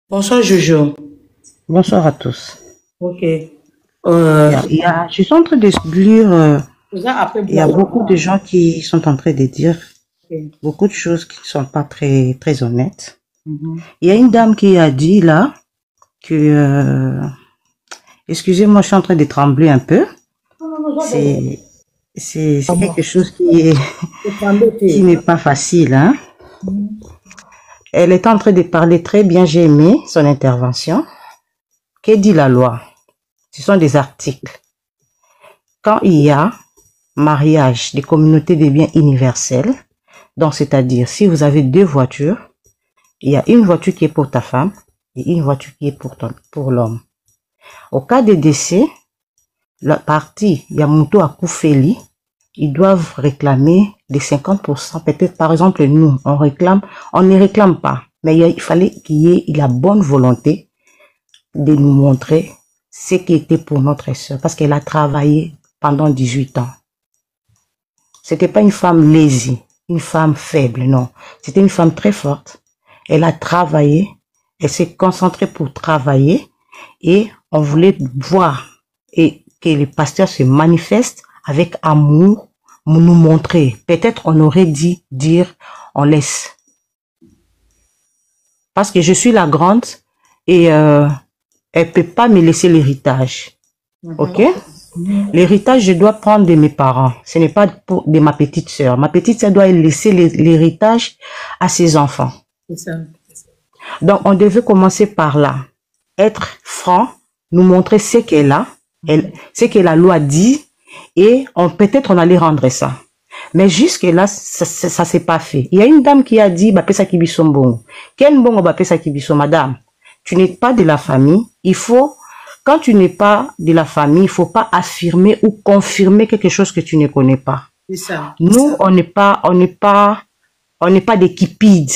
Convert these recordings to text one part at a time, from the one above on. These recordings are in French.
Bonsoir Jojo. Bonsoir à tous. Ok. Je suis en train de lire, Vous avez après il y a boire. beaucoup de gens qui sont en train de dire Ok. beaucoup de choses qui ne sont pas très honnêtes. Mhm. Il y a une dame qui a dit là que, excusez-moi, je suis en train de trembler un peu. C'est, c'est quelque chose qui n'est pas facile, hein. Elle est en train de parler très bien, j'ai aimé son intervention. Que dit la loi? Ce sont des articles. Quand il y a mariage des communautés de biens universels, donc c'est-à-dire si vous avez deux voitures, il y a une voiture qui est pour ta femme et une voiture qui est pour l'homme. Au cas de décès, la partie Yamuto Akufeli, ils doivent réclamer les 50%. Peut-être par exemple nous, on ne réclame pas, mais il fallait qu'il y ait la bonne volonté de nous montrer ce qui était pour notre sœur, parce qu'elle a travaillé pendant 18 ans. C'était pas une femme lazy, une femme faible, non. C'était une femme très forte. Elle a travaillé, elle s'est concentrée pour travailler et on voulait voir et que les pasteurs se manifestent avec amour, nous montrer. Peut-être on aurait dit dire on laisse. Parce que je suis la grande et elle peut pas me laisser l'héritage. Ok? L'héritage, je dois prendre de mes parents. Ce n'est pas de ma petite sœur. Ma petite sœur doit laisser l'héritage à ses enfants. C'est ça. Donc, on devait commencer par là. Être franc, nous montrer ce qu'elle a, ce que la loi dit, et peut-être on allait rendre ça. Mais jusque-là, ça s'est pas fait. Il y a une dame qui a dit, Bapesa Kibiso Mbongo. Quel Mbongo Bapesa Kibiso, madame? Tu n'es pas de la famille. Quand tu n'es pas de la famille, il faut pas affirmer ou confirmer quelque chose que tu ne connais pas. C'est ça. Nous, on n'est pas des kipides.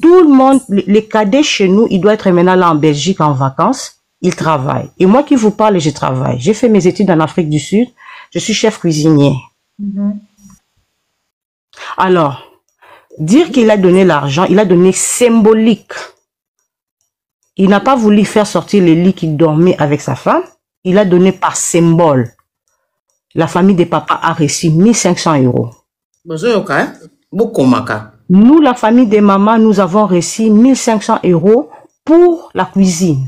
Tout le monde, les cadets chez nous, ils doivent être maintenant là en Belgique en vacances. Ils travaillent. Et moi qui vous parle, je travaille. J'ai fait mes études en Afrique du Sud. Je suis chef cuisinier. Alors, dire qu'il a donné l'argent, il a donné symbolique. Il n'a pas voulu faire sortir les lits qu'il dormait avec sa femme. Il a donné par symbole. La famille des papas a reçu 1500 €. Nous, la famille des mamans, nous avons reçu 1500 € pour la cuisine.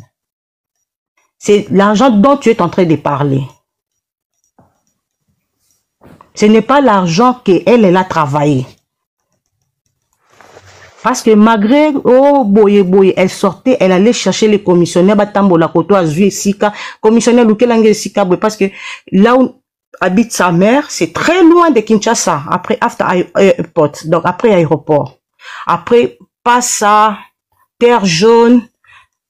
C'est l'argent dont tu es en train de parler. Ce n'est pas l'argent qu'elle a travaillé. Parce que malgré, boye, elle sortait, elle allait chercher les commissionnaires, batambola koto azui sika, commissionnaire lukelange sika, parce que là où habite sa mère, c'est très loin de Kinshasa, après airport, donc après aéroport. Après, Passa, Terre Jaune,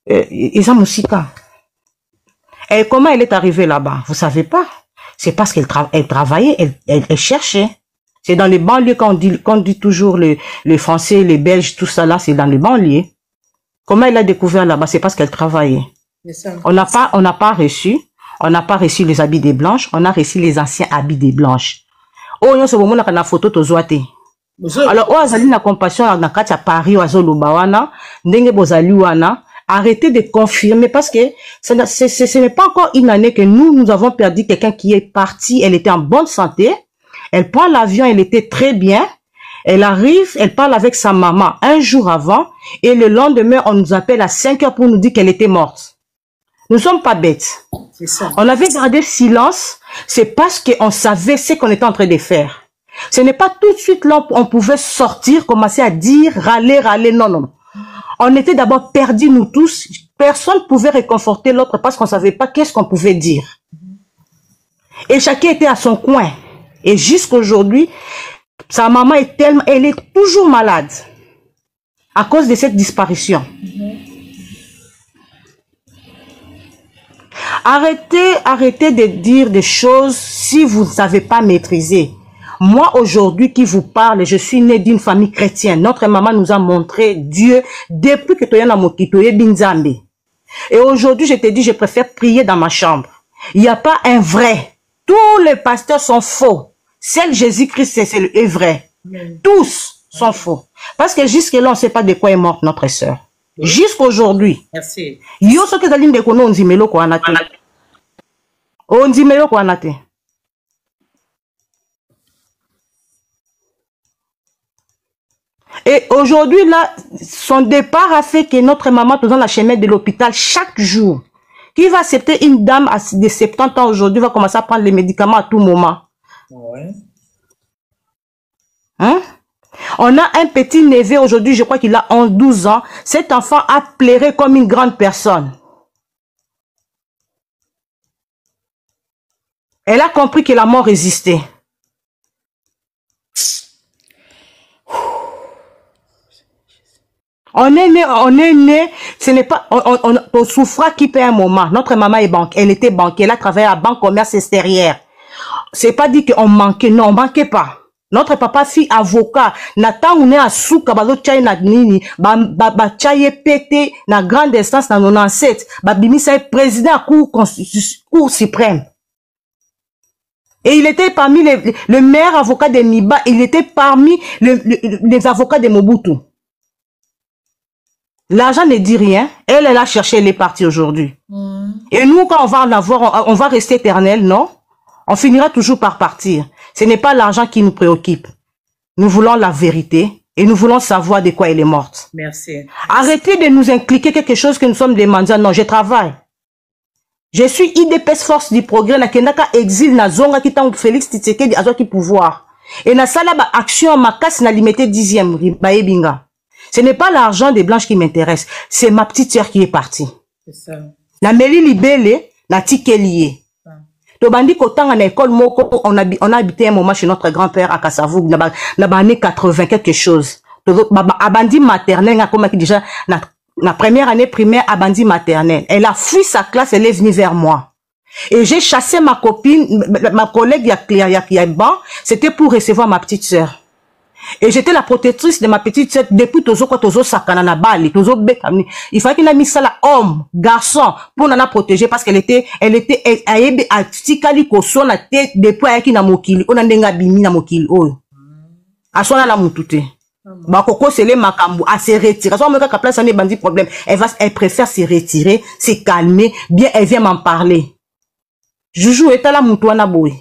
Isamusika. Et comment elle est arrivée là-bas? Vous savez pas. C'est parce qu'elle travaillait, elle cherchait. C'est dans les banlieues qu'on dit toujours les Français, les Belges, tout ça là, c'est dans les banlieues. Comment elle a découvert là-bas? C'est parce qu'elle travaillait. On n'a pas reçu les habits des blanches, on a reçu les anciens habits des blanches. Oh, yon se moment na kana photo tozoate. Alors, oh, azali na compassion na kati ya Paris, oazo lubawana, ndenge bozali wana. Arrêtez de confirmer parce que ce n'est pas encore une année que nous avons perdu quelqu'un qui est parti, elle était en bonne santé. Elle prend l'avion, elle était très bien. Elle arrive, elle parle avec sa maman un jour avant et le lendemain, on nous appelle à 5 heures pour nous dire qu'elle était morte. Nous ne sommes pas bêtes. C'est ça. On avait gardé silence, c'est parce qu'on savait ce qu'on était en train de faire. Ce n'est pas tout de suite là on pouvait sortir, commencer à dire, râler, non. On était d'abord perdus nous tous. Personne ne pouvait réconforter l'autre parce qu'on ne savait pas qu'est-ce qu'on pouvait dire. Et chacun était à son coin. Et jusqu'aujourd'hui, sa maman elle est toujours malade à cause de cette disparition. Arrêtez de dire des choses si vous ne savez pas maîtriser. Moi, aujourd'hui, qui vous parle, je suis née d'une famille chrétienne. Notre maman nous a montré Dieu depuis que Toyana Mokitoye Binzambe. Et aujourd'hui, je te dis, je préfère prier dans ma chambre. Il n'y a pas un vrai. Tous les pasteurs sont faux. Seul Jésus-Christ, c'est le vrai. Tous sont faux. Parce que jusque-là, on ne sait pas de quoi est morte notre sœur. Jusqu'aujourd'hui. Merci. Yo so que zaline de kono onzimelo ko anate. Onzimelo ko anate. Et aujourd'hui, là, son départ a fait que notre maman, dans la chemin de l'hôpital chaque jour. Qui va accepter une dame de 70 ans aujourd'hui, va commencer à prendre les médicaments à tout moment. Ouais. Hein? On a un petit neveu aujourd'hui, je crois qu'il a 12 ans. Cet enfant a pleuré comme une grande personne. Elle a compris que la mort existait. On est né, ce n'est pas, on souffra qui paie un moment. Notre maman est banque, elle était banquière, elle a travaillé à Banque Commerce Extérieure. C'est pas dit qu'on manquait, non, on manquait pas. Notre papa fut avocat. Nathan on est à souka, bazo tchaye na nini, ba tchaye pété, na grande instance na 97, ba bimisa est président à cour suprême. Et il était parmi le meilleur avocat de Miba, il était parmi les avocats de Mobutu. L'argent ne dit rien. Elle a cherché, elle est partie aujourd'hui. Et nous, quand on va en avoir, on va rester éternel, non? On finira toujours par partir. Ce n'est pas l'argent qui nous préoccupe. Nous voulons la vérité et nous voulons savoir de quoi elle est morte. Merci. Arrêtez de nous impliquer quelque chose que nous sommes demandés. Non, je travaille. Je suis IDPS Force du Progrès. Na kendaka exil na zonga qui t'a Félix Tshisekedi azo ki pouvoir. Et na sala ba action ma casse na limité 10e baebinga. Ce n'est pas l'argent des blanches qui m'intéresse. C'est ma petite sœur qui est partie. C'est ça. La Meli Libele, na tikelié. Tobandi kotanga na école moko, on a habité un moment chez notre grand-père à Kassavoug, na année 80 quelque chose. Abandi maternelle, na comme déjà na première année primaire, abandi maternelle. Elle a fui sa classe, elle est venue vers moi. Et j'ai chassé ma copine, ma collègue Yaban, c'était pour recevoir ma petite sœur. Et j'étais la protectrice de ma petite sœur depuis tozo sakana na bali, tozo bekami. Il fallait qu'il a mis ça là, homme, garçon, pour nous protéger parce qu'elle était à tikali koso na tête depuis ayaki na mokili, on a ndenga bimi na mokili oyo. Asona la mutute. Ba koko sele makambu, à se retirer. Soit moi ka place ane bandi problème, elle préfère se retirer, se calmer, bien elle vient m'en parler. Joujou est à la mutuana boy.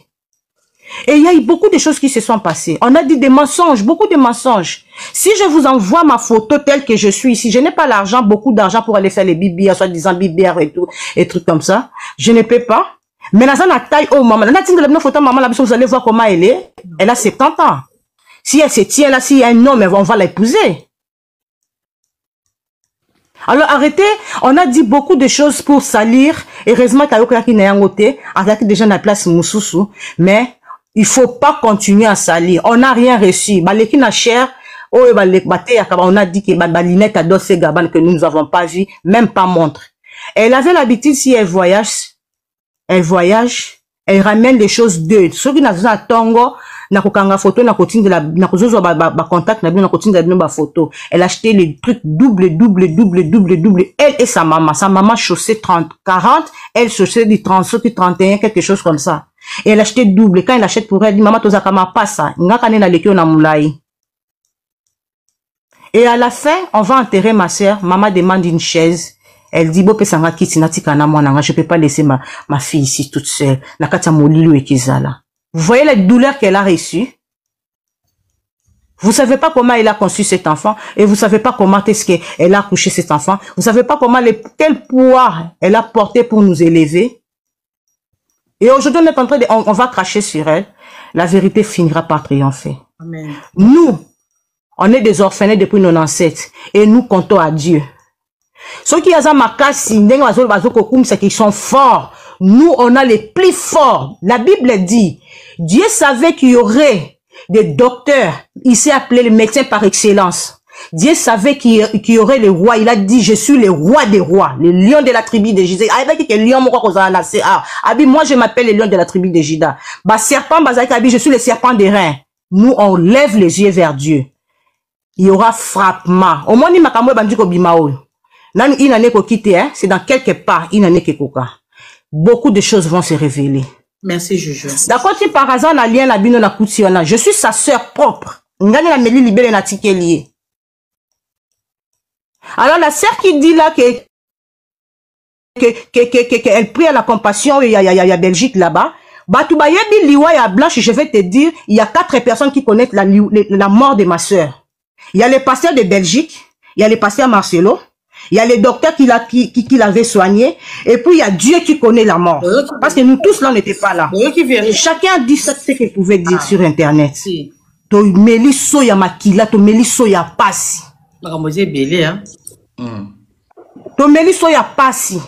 Et il y a eu beaucoup de choses qui se sont passées. On a dit des mensonges, beaucoup de mensonges. Si je vous envoie ma photo telle que je suis ici, je n'ai pas l'argent, beaucoup d'argent pour aller faire les bibières, soit disant bibières et tout, et trucs comme ça. Je ne peux pas. Mais dans la taille, oh maman, vous allez voir comment elle est. Elle a 70 ans. Si elle se tient là, s'il y a un homme, on va l'épouser. Alors arrêtez, on a dit beaucoup de choses pour salir. Heureusement qu'il y a qui n'est en côté, avec des gens à la place Moussoussou, mais il faut pas continuer à salir. On n'a rien reçu. Baleki na cher, on a dit que Balinette a dossé Gaban que nous n'avons pas vu, même pas montre. Elle avait l'habitude, si elle voyage, elle ramène les choses d'eux. Ceux qui n'ont pas tongo, na kokanga photo, na kotine de la, na kozozo ba contact, na kotine de la photo. Elle achetait les trucs double. Elle et sa maman chaussait 40, elle chaussait du 30, 31, quelque chose comme ça. Et elle achetait double. Quand elle achète pour elle, elle dit, maman, tozakama pas ça. Et à la fin, on va enterrer ma sœur. Maman demande une chaise. Elle dit, bo pesanga kiti natikana mwana, je peux pas laisser ma fille ici toute seule. Nakata molilo et kizala. Vous voyez la douleur qu'elle a reçue? Vous savez pas comment elle a conçu cet enfant et vous savez pas comment est-ce qu'elle a accouché cet enfant. Vous savez pas comment quel poids elle a porté pour nous élever. Et aujourd'hui, on est en train de, on va cracher sur elle. La vérité finira par triompher. Amen. Nous, on est des orphelins depuis nos ancêtres et nous comptons à Dieu. Ceux qui ont ma casse, c'est qu'ils sont forts. Nous, on a les plus forts. La Bible dit, Dieu savait qu'il y aurait des docteurs, il s'est appelé le médecin par excellence. Dieu savait qu'il y aurait les rois. Il a dit, je suis le roi des rois, le lion de la tribu de Juda. Moi, je m'appelle le lion de la tribu de Juda. Je suis le serpent des reins. Nous, on lève les yeux vers Dieu. Il y aura frappement. Au moins, c'est dans quelque part, beaucoup de choses vont se révéler. Merci, Jojo. D'accord, si par hasard, je suis sa sœur propre. Alors la sœur qui dit là qu'elle prie à la compassion, il y a Belgique là-bas. Batoubayebi Liwa ya Blanche, je vais te dire, il y a 4 personnes qui connaissent la mort de ma sœur. Il y a le pasteur de Belgique, il y a le pasteur Marcelo, il y a le docteur qui l'avait soigné, et puis il y a Dieu qui connaît la mort. Parce que nous tous là, on n'était pas là. Chacun dit ce qu'il pouvait dire sur Internet. To meliso ya makila, to meliso ya pasi. To meliso ya pasi.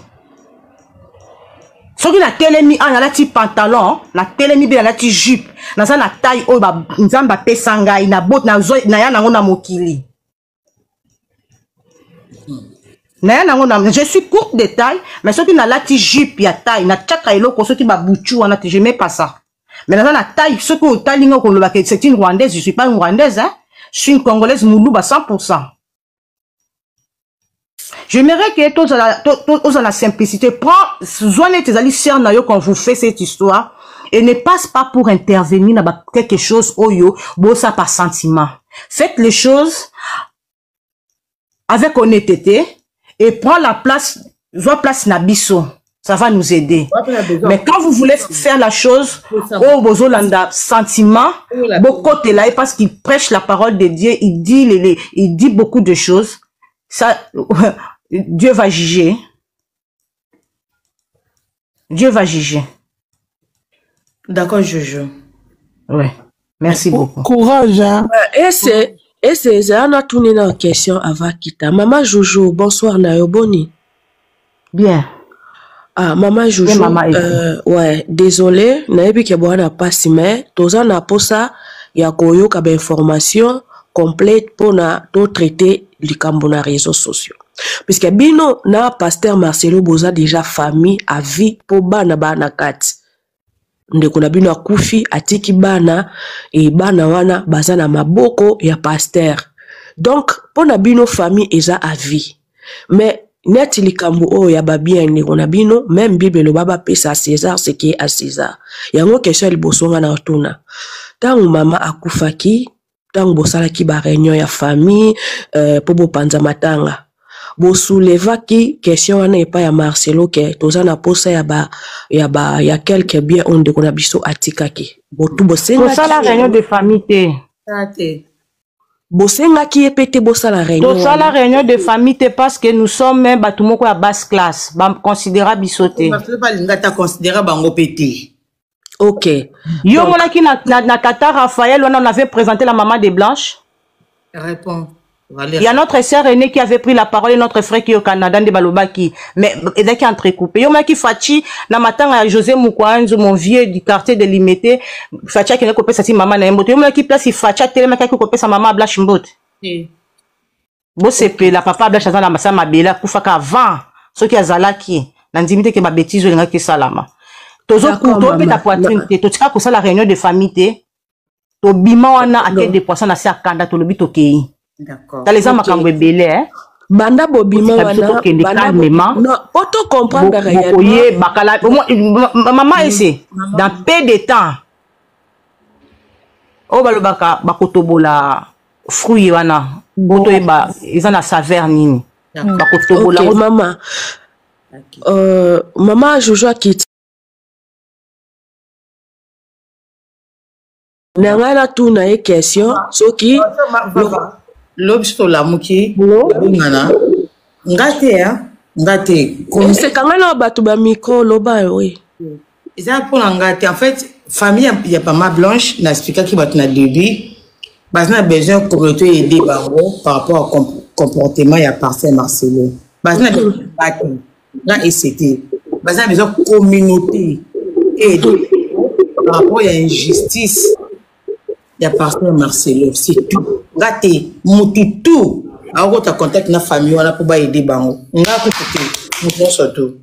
Soki na telemi a na ti pantalon, na telemi be na ti jupe, na sa na taille o ba nzamba pesa ngai na bot na zo na ya nango na mokili. Na ya nango na je suis courte de taille, mais soki na la ti jupe ya taille, na tchaka eloko soki ba buchu wana je mets pas ça. Mais na na taille soki o taille ngo ko loba que c'est une rwandaise, je suis pas une rwandaise hein. Je suis une congolaise mouluba 100%. J'aimerais que tous à la simplicité, prends, zoane tes alliés sœurs na yo quand vous faites cette histoire, et ne passe pas pour intervenir dans quelque chose oyo, bossa par sentiment. Faites les choses avec honnêteté, et prends la place, soit place nabiso. Ça va nous aider. Mais quand vous voulez faire la chose, oh, bozolanda sentiment, beaucoup de là, parce qu'il prêche la parole de Dieu, il dit beaucoup de choses. Ça, Dieu va juger. Dieu va juger. D'accord, Jojo. Ouais. Merci beaucoup. Courage, hein. Et c'est un tourné dans la question avant Kita. Maman Jojo, bonsoir, Nayoboni. Bien. Ah, Maman Jojo, ouais, désolé, Nayebi Keboana pas si mais, toza na posa, ya koyo kabe information complète pour na to traiter les cambona réseaux sociaux. Puisque bino na pasteur Marcelo Boza déjà famille à vie pour bana kati. Ndeko na bino akufi atiki bana et bana wana bazana maboko ya pasteur. Donc pour na bino famille eza à vie. Mais net likambo o ya babien ndeko na bino même Bible le baba pesa à César ce qui est à César. Yango question libosonga na otuna. Tangu mama akufaki, tangu bosalaki ba réunion ya famille pour bo panza matanga. Bo soulevaki question wana epa ya Marcelo ke tozana posa ya quelques biens onde kona biso atikaki. Bo tu bosenga pour ça la réunion de famille te. Bosenga ki epete bosa la réunion. Pour ça la réunion de famille te parce que nous sommes même batumoko à basse classe, ba considéra bisoté. Parce que pas l'ingata considéra bango pété. OK. Yo mona ki na tata Raphaël on avait présenté la maman de Blanche. Réponds. Il y a notre sœur aînée qui avait pris la parole et notre frère qui est au Canada de Balobaki. Mais il est entrecoupé. Yo maki Fachi na matanga José Mukwanzo mon vieux du quartier de Limité. Fachi qui n'a coupé sa maman na mbote. Yo maki place Fachi tellement qui coupé sa maman Blanche mbote. Bo sepe la papa Blanche za na masa mabela kufaka avant ce qui azalaki. Na ndimite ke ba bêtise linga ke salama. Tozo kuto pe ta poitrine te. To tika ko ça la réunion de famille te. To bima wana ake de poisson na sa kanda to lobi to kei. D'accord. Dans les amakangwe belé hein. Banda bobima wana calmement. Non, auto comprendre réellement. Maman essaie dans peu de temps. Oh balobaka bakotobola fruit wana. Boto eba ils en a saveur nini. Bakotobola maman. Maman Jojo qui Nangana tu na e question soki l'obsto la muki ngana ngate ya ngate c'est quand même batu ba micro loba oui ça pour ngate en fait famille il y a pas ma Blanche n'a expliqué qui va na début parce qu'on a besoin pour aider bango par rapport au comportement ya pasteur Marcelo parce qu'on a besoin là et c'était parce qu'on a besoin communauté et par rapport à injustice. Il y a pasteur Marcelo, c'est tout. Gâté, mouti tout. Alors, tu as contact na famille, on a pour aider bango. On a pour surtout.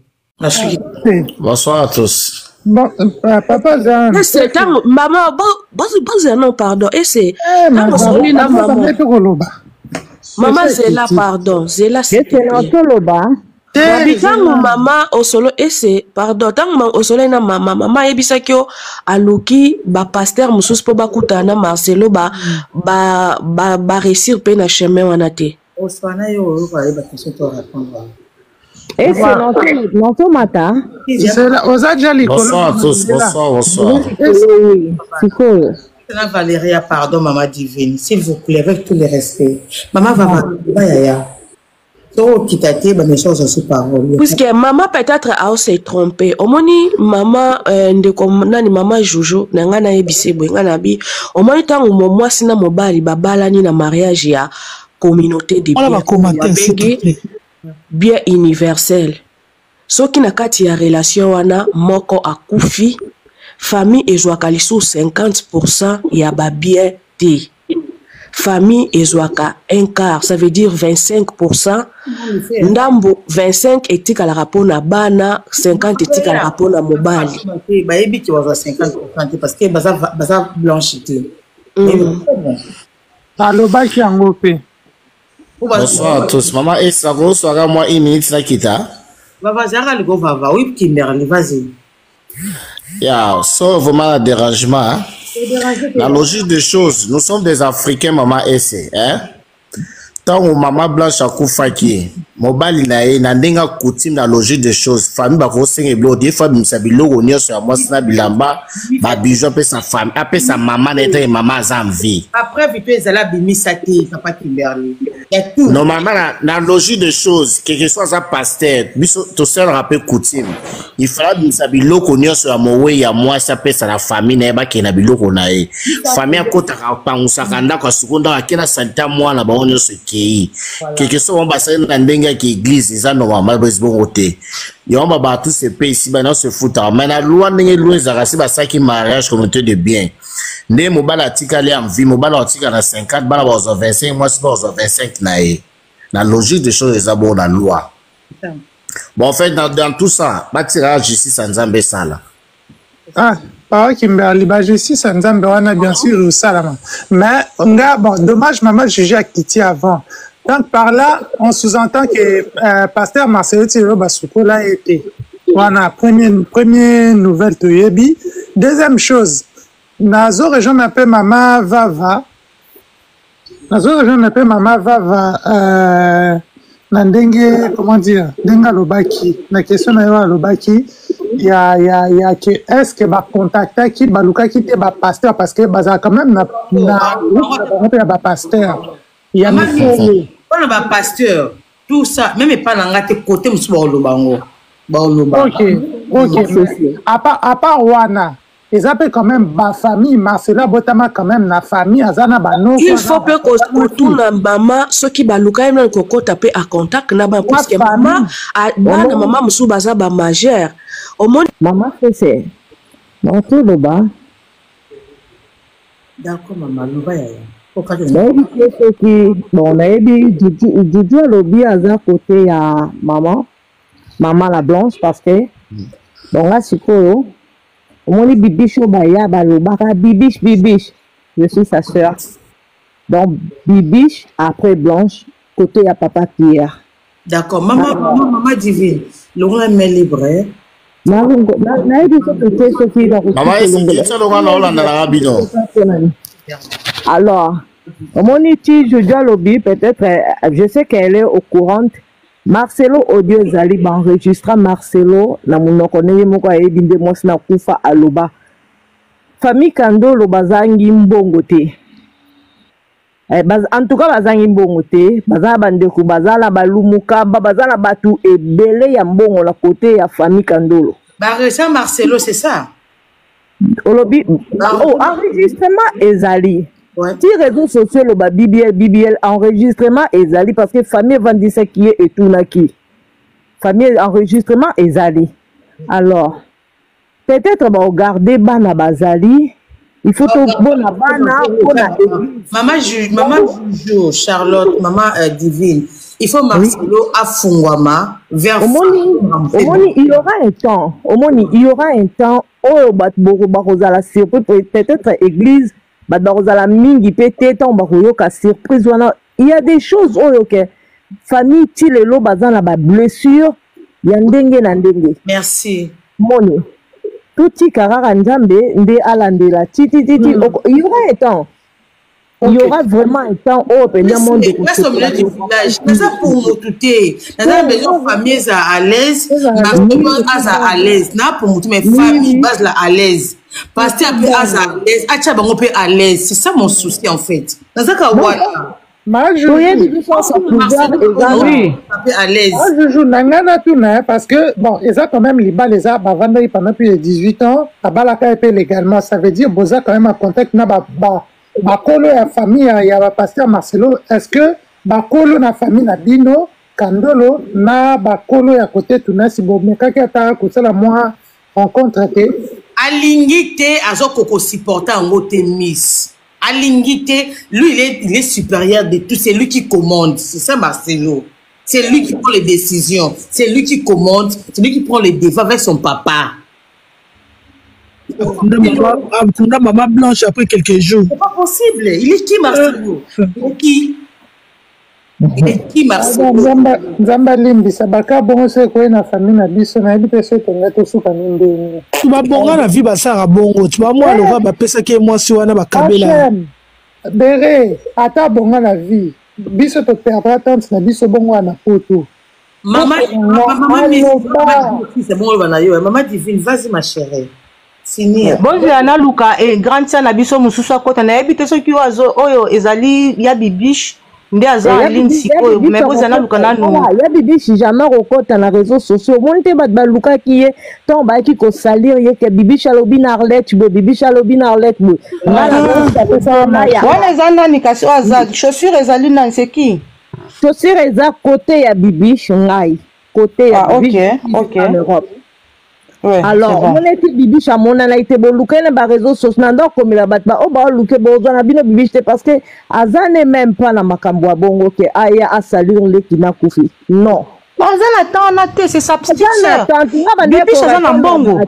Bonsoir à tous. Bon, papa Jean. C'est un maman, non, pardon. Et c'est maman Zela, pardon. Zela, c'est tango mama osolo ese pardon tango mama osolo na mama ebisakio aluki ba pasteur mususu po bakutana Marcelo ba réussir pe na chemin wana te Au soir, on va aller répondre. Et c'est notre matin. Bonsoir à tous, bonsoir. Oui, c'est cool. Valéria, pardon, maman divine, s'il vous plaît, avec tous les respects. Maman va puisque maman peut-être a se trompé. Omoni maman nani maman Jojo nanga na ebisebo ngana bi. Omoni tango momwa sina mobali babala ni na mariage ya communauté de bien universel. Soki na kati ya relation wana moko akufi famille ezwaka lisu 50% ya ba bien te. Famille ezwaka un quart, ça veut dire 25%. Ndambo 25 etika la rapona bana, 50 etika la rapona mobali. Ba ebi ki waza 50% parce que baza blanchité. Aloba ki yango pe. Bonsoir à tous. Maman, et ça va soir moi 1 minute là kita. Baba zara le go va oui Kimberly, vas-y. Yeah, so vraiment dérangement. Hein? La logique des choses, nous sommes des Africains, maman essaie, hein? Tant que maman blanche a koufaki, mobile na ndenga coutume la logique des choses. Famille ba ko senga blo des fois bimsabilo onyo sur moi sina bilamba, ba bijo pe sa femme, après sa maman n'était maman zamvi. Après vite ezala bimisati, papa Kimberly. Normalement la logique des choses, quelque chose à pasteur, biso to seul rappel coutume. Il fallait bimsabilo onyo sur moi ya moi ça pe sa la famille na ba ke na biloko na e. Famille a kota ka pangusa kanda kwa seconda akena santa moi na ba onyo se quelque chose on va se n'endenga qui église ils ont normalement besoin côté et on va tous ces pays ici maintenant se foutre mais la loi n'est loin zarasi ba ça qui mariage communauté de bien né mobile article aller en vie mobile article na 50 bala ba 25 moi c'est pas 25 na la logique des choses est bon la loi bon en fait dans tout ça batira justice en Zambie ça là Par Kimberly, justice en Zambie, on a bien sûr eu ça là. Mais bon, dommage, maman jugé à Kitty avant. Donc par là, on sous-entend que pasteur Marcelo Tiro Basuko l'a été. On a première nouvelle de Yebi. Deuxième chose, Nazo région m'appelle maman Vava. Nazo région m'appelle maman Vava. Nandenge, comment dire, Denga Lobaki. La question est Lobaki. Il y a que est-ce que va contacter qui baluka qui te va pasteur parce que baza quand même na pasteur il y a on va pasteur tout ça même pas dans ngate côté musuba lobango OK à part wana ils appellent quand même ba famille Marcela Botama quand même na famille azana bano il faut que tout na mama ceux qui baluka ina koko taper à contact na ba parce que maman bana maman musuba za ba majeur maman c'est non tout le bas d'accord maman le bas bon na ebi Juju alobi aza côté ya maman la blanche parce que bon là sikoyo omoni bibiche baya balobaka bibiche je suis sa sœur donc bibiche après blanche côté ya papa Pierre d'accord maman divine l'on met libre maman alors Moniti Jojo Lobby peut-être je sais qu'elle est au courant Marcelo audio zali enregistra Marcelo na munoko neye moko ayebinde mwasi na kufa aloba famille Kandolo bazangi mbongo te en tout cas bazangi mbongo te bazala bandeko bazala balumuka bazala batu ebele ya mbongo la côté ya famille Kandolo ça Marcelo c'est ça olobi enregistrement ezali si réseaux sociaux le BBL enregistrement ezali parce que famille vendisa qui est et tout naki famille enregistrement ezali alors peut-être regarder bana bazali il faut que bona bana maman Juju Charlotte maman divine il faut Marcelo afungwama vers omoni il y aura un temps oh bakozala surpris peut-être église la mingi pété tant bakoyoka surprise wana il y a des choses que famille tilelo bazana ba blessure ya ndenge na ndenge merci moni tuti karara nzambe nde alandela titi il y aura un temps il y aura vraiment un temps où on monde de reste au milieu du village. C'est ça pour m'outer. Dans la maison, famille est à l'aise, ma famille à l'aise. N'a pour m'outer, mais famille base là à l'aise. Parce que après à l'aise, à bango peut à l'aise. C'est ça mon souci en fait. Dans ça cas voilà. Moi je joue nangana tout na parce que bon, ils ont quand même les bas les arbres avant d'aller pendant plus de 18 ans, à balaka épée légalement, ça veut dire boza quand même en contact na ba kolo ya famille ya ba pasteur Marcelo. Est-ce que ba kolo na famille na bino kandolo na ba kolo ya côté tuna si bo mekaki ata ko sala moi rencontre te alingité azo koko supporter en côté miss. Alingité, lui il est supérieur de tout, c'est lui qui commande, c'est ça Marcelo. C'est lui qui prend les décisions, c'est lui qui commande, c'est lui qui prend les devants avec son papa. Maman Blanche après quelques jours. C'est pas possible. Il est qui Marcelo? Il est qui? Il est qui Marcelo? Nzamba limbi sabaka bongo se ko na famille na biso na ebite se tonga to suka ndenge. Tu vas bonga la vie basara bongo. Tu vas moi le va ba pesa ke moi si wana ba kabela. Bere ata bonga la vie. Biso to perdra tant na biso bongo na poto. Maman c'est bon maman divine, vas-y ma chérie. Bonjour Anna Luka et grande sœur na biso mususu akota na ebite so ki wazo oyo ezali ya bibiche nde aza linsi oyo mais bonjour Anna Luka nanu ya bibiche jamais rekota na réseaux sociaux monte bat baluka ki ye ton ba ki ko salir ye ke bibiche alobi na Arlette bo bibiche alobi na Arlette bo wana zana ni kasi aza chaussure ezali na c'est qui chaussure eza côté ya bibiche ngai côté ya bibiche OK Ouais, alors, on était bibiche à mon ana été boluka na ba réseaux sociaux nando comme la batba o ba luke bozo na bino bibiche parce que azane même pas na makambo ya bongo ke aya a salir le kina kufi. Non. Azana tant na te c'est sa petite sœur. Bibiche azana mbongo.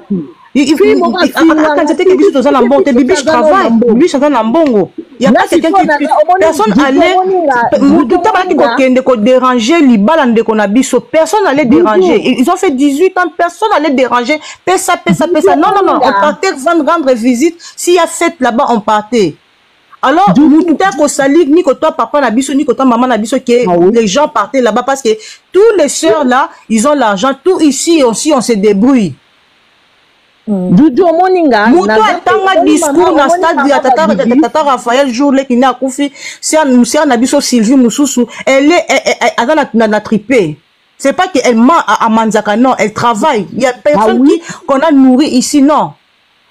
Il faut quand c'était que bibiche azana mbongo, bibiche travaille, bibiche azana mbongo. Il y a pas quelqu'un qui personne allait tout à qui kokende ko déranger libala ndeko na biso, personne allait déranger. Ils ont fait 18 ans, personne allait déranger. Pesa. Non, on partait rendre visite. S'il y a fête là-bas, on partait. Alors, nous tout à sali ni que toi papa na biso ni que toi maman na biso que les gens partaient là-bas parce que tous les sœurs là, ils ont l'argent, tout ici aussi on se débrouille. Dudu moninga muto atanga discours na stade ya tata Raphaël jour le qui n'a kufi c'est na biso Sylvie Mususu elle est na tripé. C'est pas qu'elle ment à Manzaka, non, elle travaille. Il y a personne qu'on a nourri ici, non.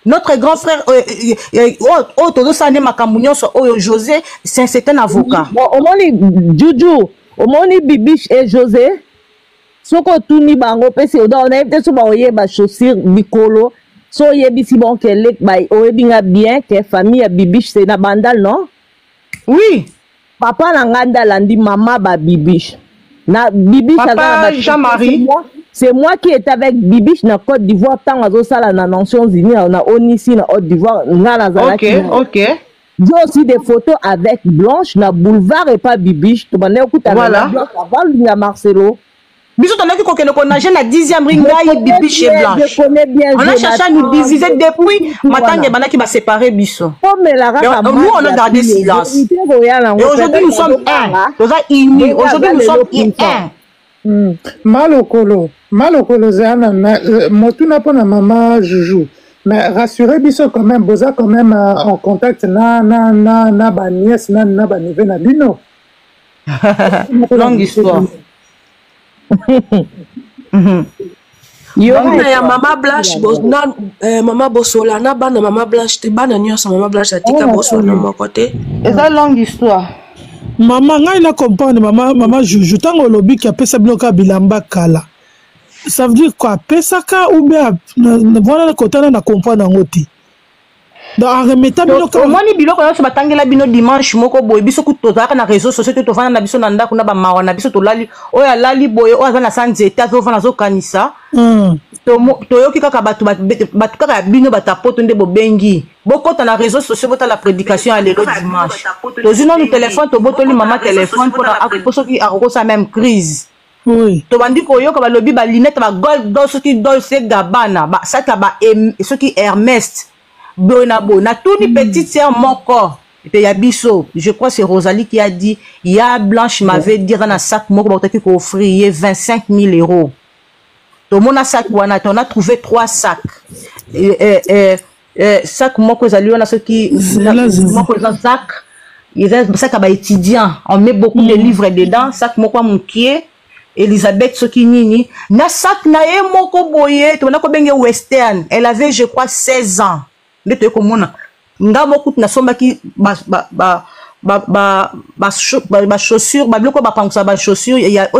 Notre grand frère José, c'est un avocat. Au moins Bibiche et José, soko tuni bango pese on a été sur ba chaussure bicolo. So yebisi bon que lek bay oyebinga bien que famille Bibiche c'est na bandal, non? Oui. Papa na nganda landi maman ba Bibiche. Na Bibiche papa Jean-Marie. C'est moi qui étais avec Bibiche na Côte d'Ivoire tant azo sala na Nations Unies na Onisi na Côte d'Ivoire ngala zalaki. OK. J'ai aussi des photos avec Blanche na boulevard et pas Bibiche. Tu m'en écoutes voilà. Avant na Marcelo. Bisous ton équipe qu'on a nagé la 10e ringaï Bibiche et Blanche. Je connais bien. On a cherché à nous diviser depuis maintenant il y a qui va séparer Bisso. Nous on a gardé silence. Et aujourd'hui nous sommes un. Nous sommes unis. Aujourd'hui nous sommes un. Malokolo zana motuna pona maman Joujou. Mais rassurez Bisso quand même, boza quand même en contact na ba nièce na ba neveu na bino. Longue histoire. Yo ya mama Blanche mama Bosola na bana mama Blanche te bana nyonso mama Blanche atika Bosola mon côté. C'est une longue histoire. Maman ngai na comprendre maman Joujou tango lobi ki apesa bloka bilamba kala. Ça veut dire quoi? Pesaka ou bien voilà le côté na comprendre ngoti. Donc en remettant biloko moni biloko yo batangela bino dimanche moko boy biso ku tozaka na réseaux sociaux to vana na biso na ndako na ba mawa na biso to lali oya lali boy o azana sanzete azo vana zo kanisa to yoki kaka batu kaka bino batapoto nde bobengi bokota na réseaux sociaux bota la prédication à l'élo dimanche to zino no téléphone to botoli maman téléphone pour akoso ki akosa même crise. Oui. To bandi ko yoka ba lobi ba linette ba gold do soki Dolce Gabbana ba saka ba soki Hermès. Bonabo, na tout ni petite sœur moko. Et puis, il y a Bisso. Je crois que c'est Rosalie qui a dit, il y a Blanche m'avait dit dans un sac, moi, qui offrir 25 000 euros. Tout le monde a sac, on a trouvé 3 sacs. Sac, moi, que on a ceux qui, moi, que un sac, il reste un sac à étudiant. On met beaucoup de livres dedans. Sac, moi, quoi, mon pied. Elisabeth Sokinini. Na sac, na e moko boye. Tu m'as dit western. Elle avait, je crois, 16 ans. Mais tu es comme moi. Nga moko, na somba qui, chaussure, chaussure, il y a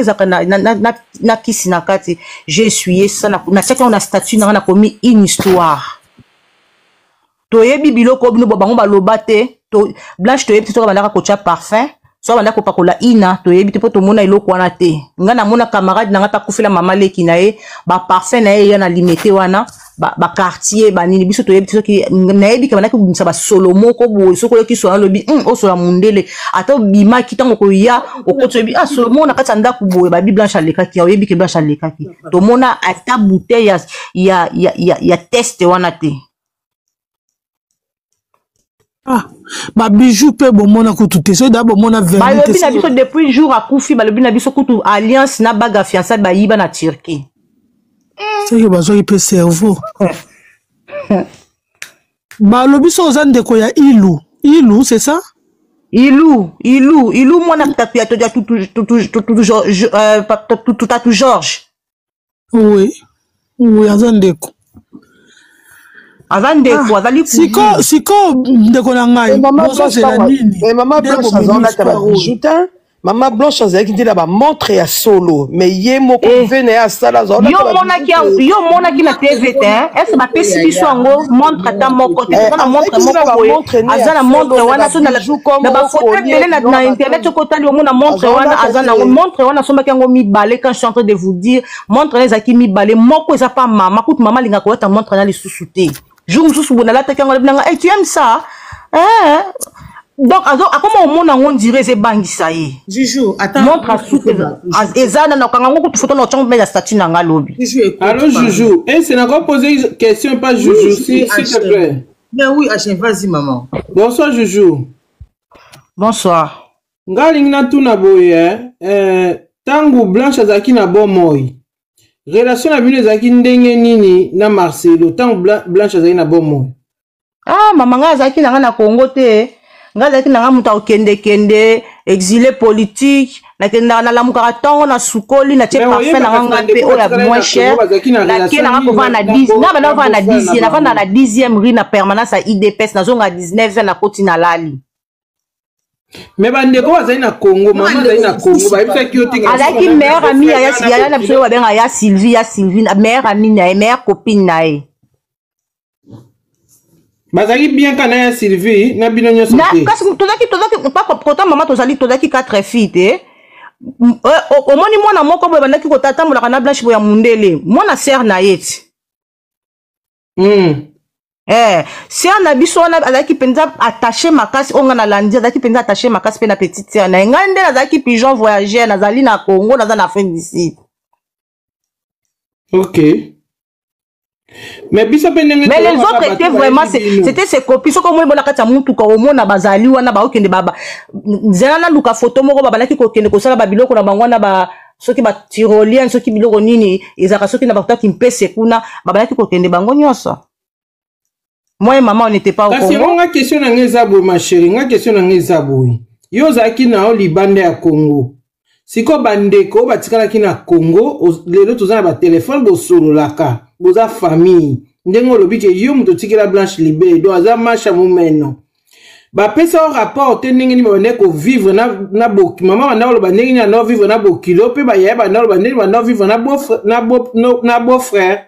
na kisi na kati. J'ai essuyé ça, na sac, on a statut, na commis une histoire. Toye bibilo ko bino bango baloba te to Blanche toye petit to bandaka kocha parfum so bandaka kopakola ina toye biti po to mona iloko wana te nga na mona camarade na ngata kufela mama leki na ye ba parfum na ye na limité wana ba quartier ba nini biso toye biti so ki na ye bika bandaka kumisa ba solo moko bo so ko ki so lobi o so la mundele ata bima kitango ko ya o ko to bi so mona kata ndako bo ba bi Blanche aleka ki oye bika Blanche aleka ki to mona ata bouteille ya test wana te. Ah, ba bijou pe bon mona ko tout ça d'abord mona vérité. Ba biso depuis jour à Koufi ba lobi na biso ko alliance na baga fiançailles ba yiba na Turquie. C'est que bazo il peut cerveau. Ba lobi so zande ko ya Ilou, c'est ça? Ilou mona tapia to tout Georges. Oui, azande ko. Avant de quoi, siko ndeko na ngai bozo zela nini maman Blanche azona taba bijuta maman Blanche azela ki ndila ba montre ya solo mais ye moko vene ya sala zona yo mona ki na TV te est-ce ba pesi biso ngo montre ta moko te na montre moko azana montre wana so na ba photo télé na internet ko tali o mona montre wana azana montre wana somba ki ngo mi balé quand je suis en train de vous dire montre les aki mi balé moko eza pas maman kutu maman linga ko ta montre na li susuté. Jour sous bonala ta kango lebnanga tu aimes ça donc comment au monde on dirait c'est bangisa ye Juju attends montre à sous ezana na kango ko photo na chambre ya statut na ngalobi. Allô Juju c'est n'a pas poser question pas Juju s'il te plaît. Mais oui Hachem vas-y maman. Bonsoir Juju. Bonsoir. Ngaling na tuna boye tangu Blanche azaki na bomoi. Relation na bino ezaki ndenge nini na Marcelo tant Blanche azaki na bomo. Mama nga azaki na Congo te. Nga azaki na muta kende exilé politique na kenda na lamuka tongo na sukoli na tie parfait na nga pe o la moins cher. Na kena nga ko vana 10 na bana vana 10 na vana na 10e rue na permanence à IDPS na zonga 19 na koti na lali. Mais bande ko azali na Congo maman azali na Congo ba bisa ki otinga azaki mère amie ya na biso babenga ya Sylvie mère amie na mère copine na ye bazali bien kana ya Sylvie na bino nyoso te kasi tozaki pas pourtant maman tozaki 4 filles te omoni mwana moko boye bandaki kotatambolaka na Blanche boya mundele mwana sœur na ye ti si on a biso on a qui penza attaché ma casse on a landi a qui penza attaché ma casse pe na petite sœur na ngande na qui pigeon voyager na zali na Congo na na fin d'ici. OK. Mais biso pe ndenge mais les autres étaient vraiment c'était ses copies so comme moi bona kata mutu ko mona bazali wana ba okende baba zela na luka photo moko baba laki ko kende ko sala ba biloko na bango na ba soki ba tyrolien soki biloko nini ezaka soki na bakota kimpese kuna baba laki ko kende bango nyoso. Moi et maman, on n'était pas au Congo. Parce que ma question n'est pas ma chérie, ma question n'est pas yo zaki na o libande ya Congo. Siko bandeko batikala ki na Congo, lelo tozana ba téléphone bo solo laka, boza famille. Ndengo lobi ke yo muto tikela Blanche libé, do aza macha mumeno. Ba pesa au rapport te ndenge ni ba ko vivre na boki. Maman na lo ba ndenge ni na vivre na bokilo pe ba yeba na lo ba ndenge na vivre na beau frère.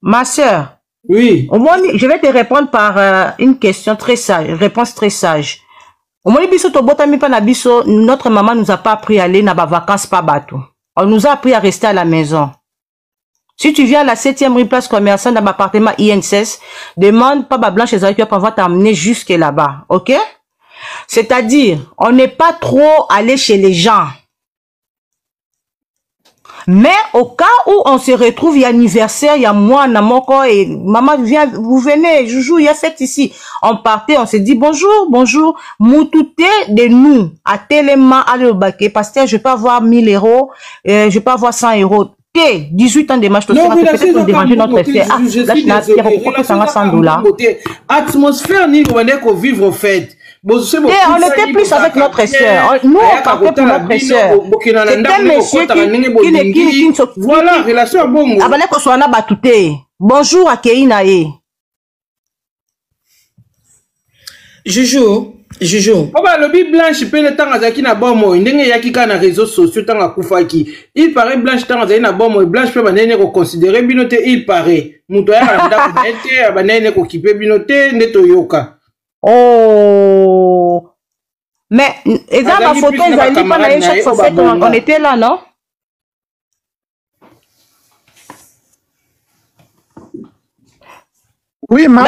Ma sœur. Oui. Au moins, je vais te répondre par une question très sage, réponse très sage. Au moins, biso to botami pa na biso, notre maman nous a pas appris à aller na ba vacances pas bateau. On nous a appris à rester à la maison. Si tu viens à la 7e rue place commerçante dans l'appartement IN16, demande pas ba Blanche Ezaki on va t'amener jusque là-bas, OK? C'est-à-dire, on n'est pas trop allé chez les gens. Mais au cas où on se retrouve, il y a anniversaire, il y a moi, Namoko, et maman vient, vous venez, Joujou, il y a fête ici. On partait, on se dit bonjour, bonjour, moutouté de nous, à Téléma, à le baquet, pasteur, je peux avoir 1000 euros, je peux avoir 100 euros. 18 ans de match, peut-être déranger notre frère. Ah, là, je n'ai 100 $. Atmosphère, ni qu'on vivre au fait. On était plus avec notre sœur. Nous, on partait pour notre sœur. C'était un monsieur qui s'occupe. Voilà, relation à bon. Bonjour à Keinae. Joujou. Oba lobby Blanche pe le temps azaki na bomo ndenge yaki ka na réseaux sociaux tanga kufaki. Il paraît Blanche tanga azaki na bomo Blanche pe banene ko considérer binote il paraît. Muto ya nda ko ete banene ko kipe binote neto yoka. Oh. Mais eza ma photo ezali pas na chaque fois on était là non? Oui, ma.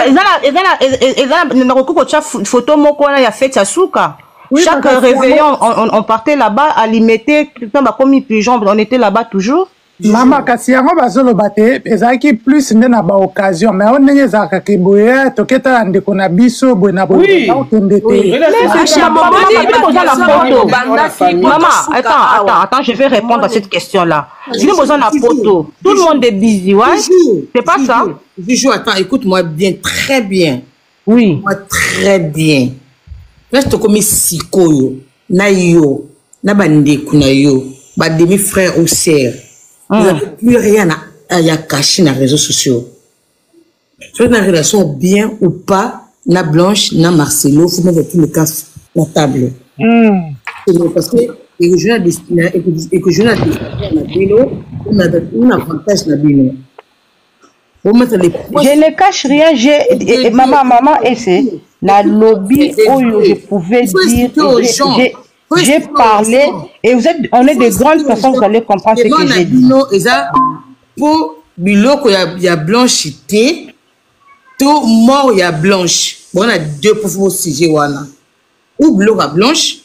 Photo moko na ya fête ya suka. Chaque réveillon, on partait là-bas, alimenter, comme pigeon, on était là-bas toujours. Maman, kasi yango bazolo bate, ezaki plus nde na ba occasion, mais on nenge zaka ke boye, toketa ndeko na biso boye na boye, na okende te. Maman, attends, je vais répondre à cette question-là. Si nous besoin de photo, tout le monde est busy, ouais? C'est pas ça? Bijou, attends, écoute-moi bien, très bien. Oui. Moi, très bien. Reste comme sikoyo, na yo, na bandeko na yo, ba demi-frère ou sœur. Vous n'avez plus rien à cacher dans les réseaux sociaux. Soit dans la relation bien ou pas, na Blanche, na Marcelo, vous mettez tous les cas sur la table. Parce que les journalistes, on a avantage na bino. Je ne cache rien, maman, et c'est la lobby où je pouvais dire, j'ai parlé, et on est des grandes personnes, vous allez comprendre ce que j'ai dit. Pour biloko ya Blanche té, tout mort ya Blanche. On a deux pour vos sujets wana. Ou biloko à Blanche,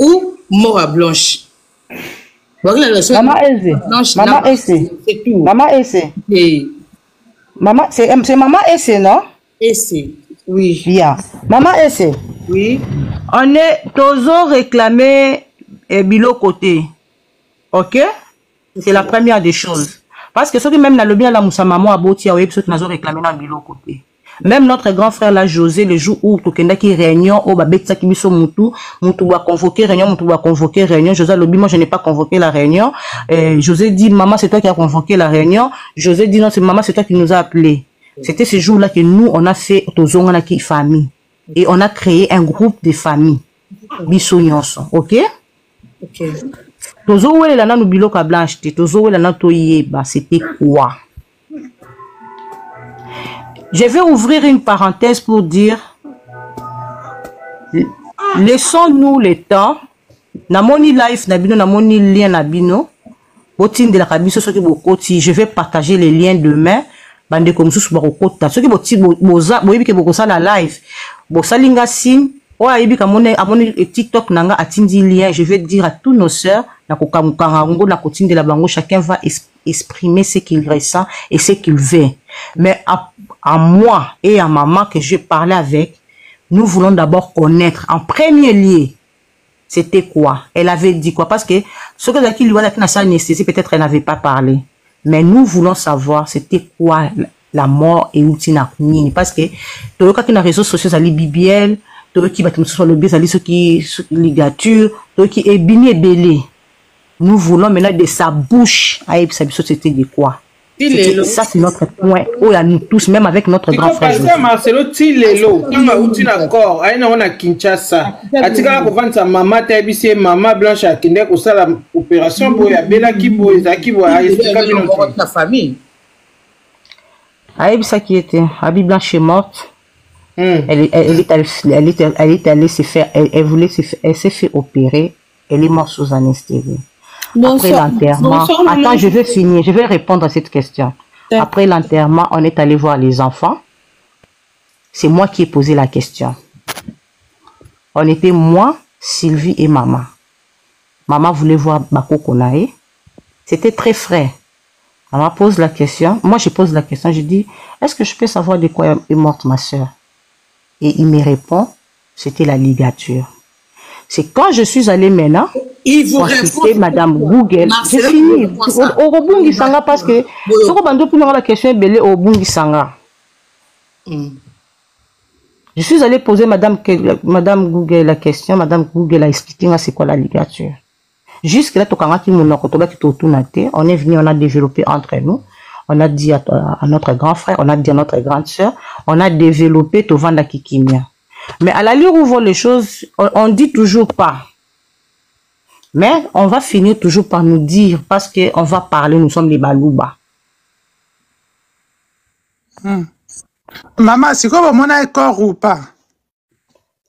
ou mort à Blanche. Maman Eze, Maman Eze, Maman Eze. Maman, c'est Maman Eze, non? Eze, oui. Bien. Maman Eze. Oui. On est toujours réclamé bilo côté. Ok? C'est la première des choses. Parce que ceux qui même dans le bien la moussa maman a boti a ceux qui nous ont réclamé dans bilo côté. Même notre grand frère là José le jour où tokenda qui réunion au babetsa qui biso mutu va convoquer réunion José lobi moi je n'ai pas convoqué la réunion. José dit maman c'est toi qui as convoqué la réunion. José dit non c'est maman c'est toi qui nous a appelé. C'était ce jour là que nous on a fait tozonga qui famille. Et on a créé un groupe de familles. Biso nyonso, ok? Ok. Tozo wele la nanu biloka Blanche, tozo wele na toyeba, c'était quoi? Je vais ouvrir une parenthèse pour dire, laissons-nous le temps. Namoni live nabino, namoni lien nabino. Botin de la kabiso soki bokoti, je vais partager les liens demain. Bande comme sous barokota. Soki boti boza, boyebi ke bokosa la live. Bosalinga signe. Oa yebi kamone amoni TikTok nanga atindi lien. Je vais dire à tous nos sœurs, na kokamukango na kotinde la bango, chacun va exprimer ce qu'il ressent et ce qu'il veut. Mais à moi et à maman que je parlais avec, nous voulons d'abord connaître en premier lieu c'était quoi. Elle avait dit quoi? Parce que ce que qui lui a dit sa anesthésie, peut-être elle n'avait pas parlé. Mais nous voulons savoir c'était quoi la mort et ultina nini. Parce que tout le cas qui na réseaux sociaux ali BBL, tout le qui va sur le biais ali ce qui ligature, tout le qui est bini et belé. Nous voulons maintenant de sa bouche à c'était de quoi. Ça c'est notre point. Oh là nous tous même avec notre grand frère. Marcelo Tilelo, kama uti na corps, aina wana Kinshasa. Atika ko vanta mama tabisi mama Blanche akinde ko sala opération pour ya bela ki bo ezaki bo expliquer bino ta famille. Aïbisa qui était Abi Blanche est morte. Elle est allée se faire, elle s'est fait opérer. Elle est morte sous anesthésie. Après l'enterrement, attends, je vais finir, je vais répondre à cette question. Après l'enterrement, on est allé voir les enfants. C'est moi qui ai posé la question. On était moi, Sylvie et maman. Maman voulait voir Bako Konae. C'était très frais. Maman pose la question. Moi, je pose la question. Je dis, est-ce que je peux savoir de quoi est morte ma soeur? Et il me répond, c'était la ligature. C'est quand je suis allée maintenant, il vous répond, Madame Google. J'ai fini. Au Robungi Sanga parce que, ce qu'on bande pour la question est belée au Robungi Sanga. Je suis allée poser Madame Google la question. Madame Google a expliqué c'est quoi la ligature. Jusque-là, on est venu, on a développé entre nous. On a dit à notre grand frère, on a dit à notre grande soeur, on a développé Tovanda Kikimia. Mais à l'allure où vont les choses, on dit toujours pas. Mais on va finir toujours par nous dire, parce qu'on va parler, nous sommes les Balouba. Maman, c'est quoi mon accord ou pas?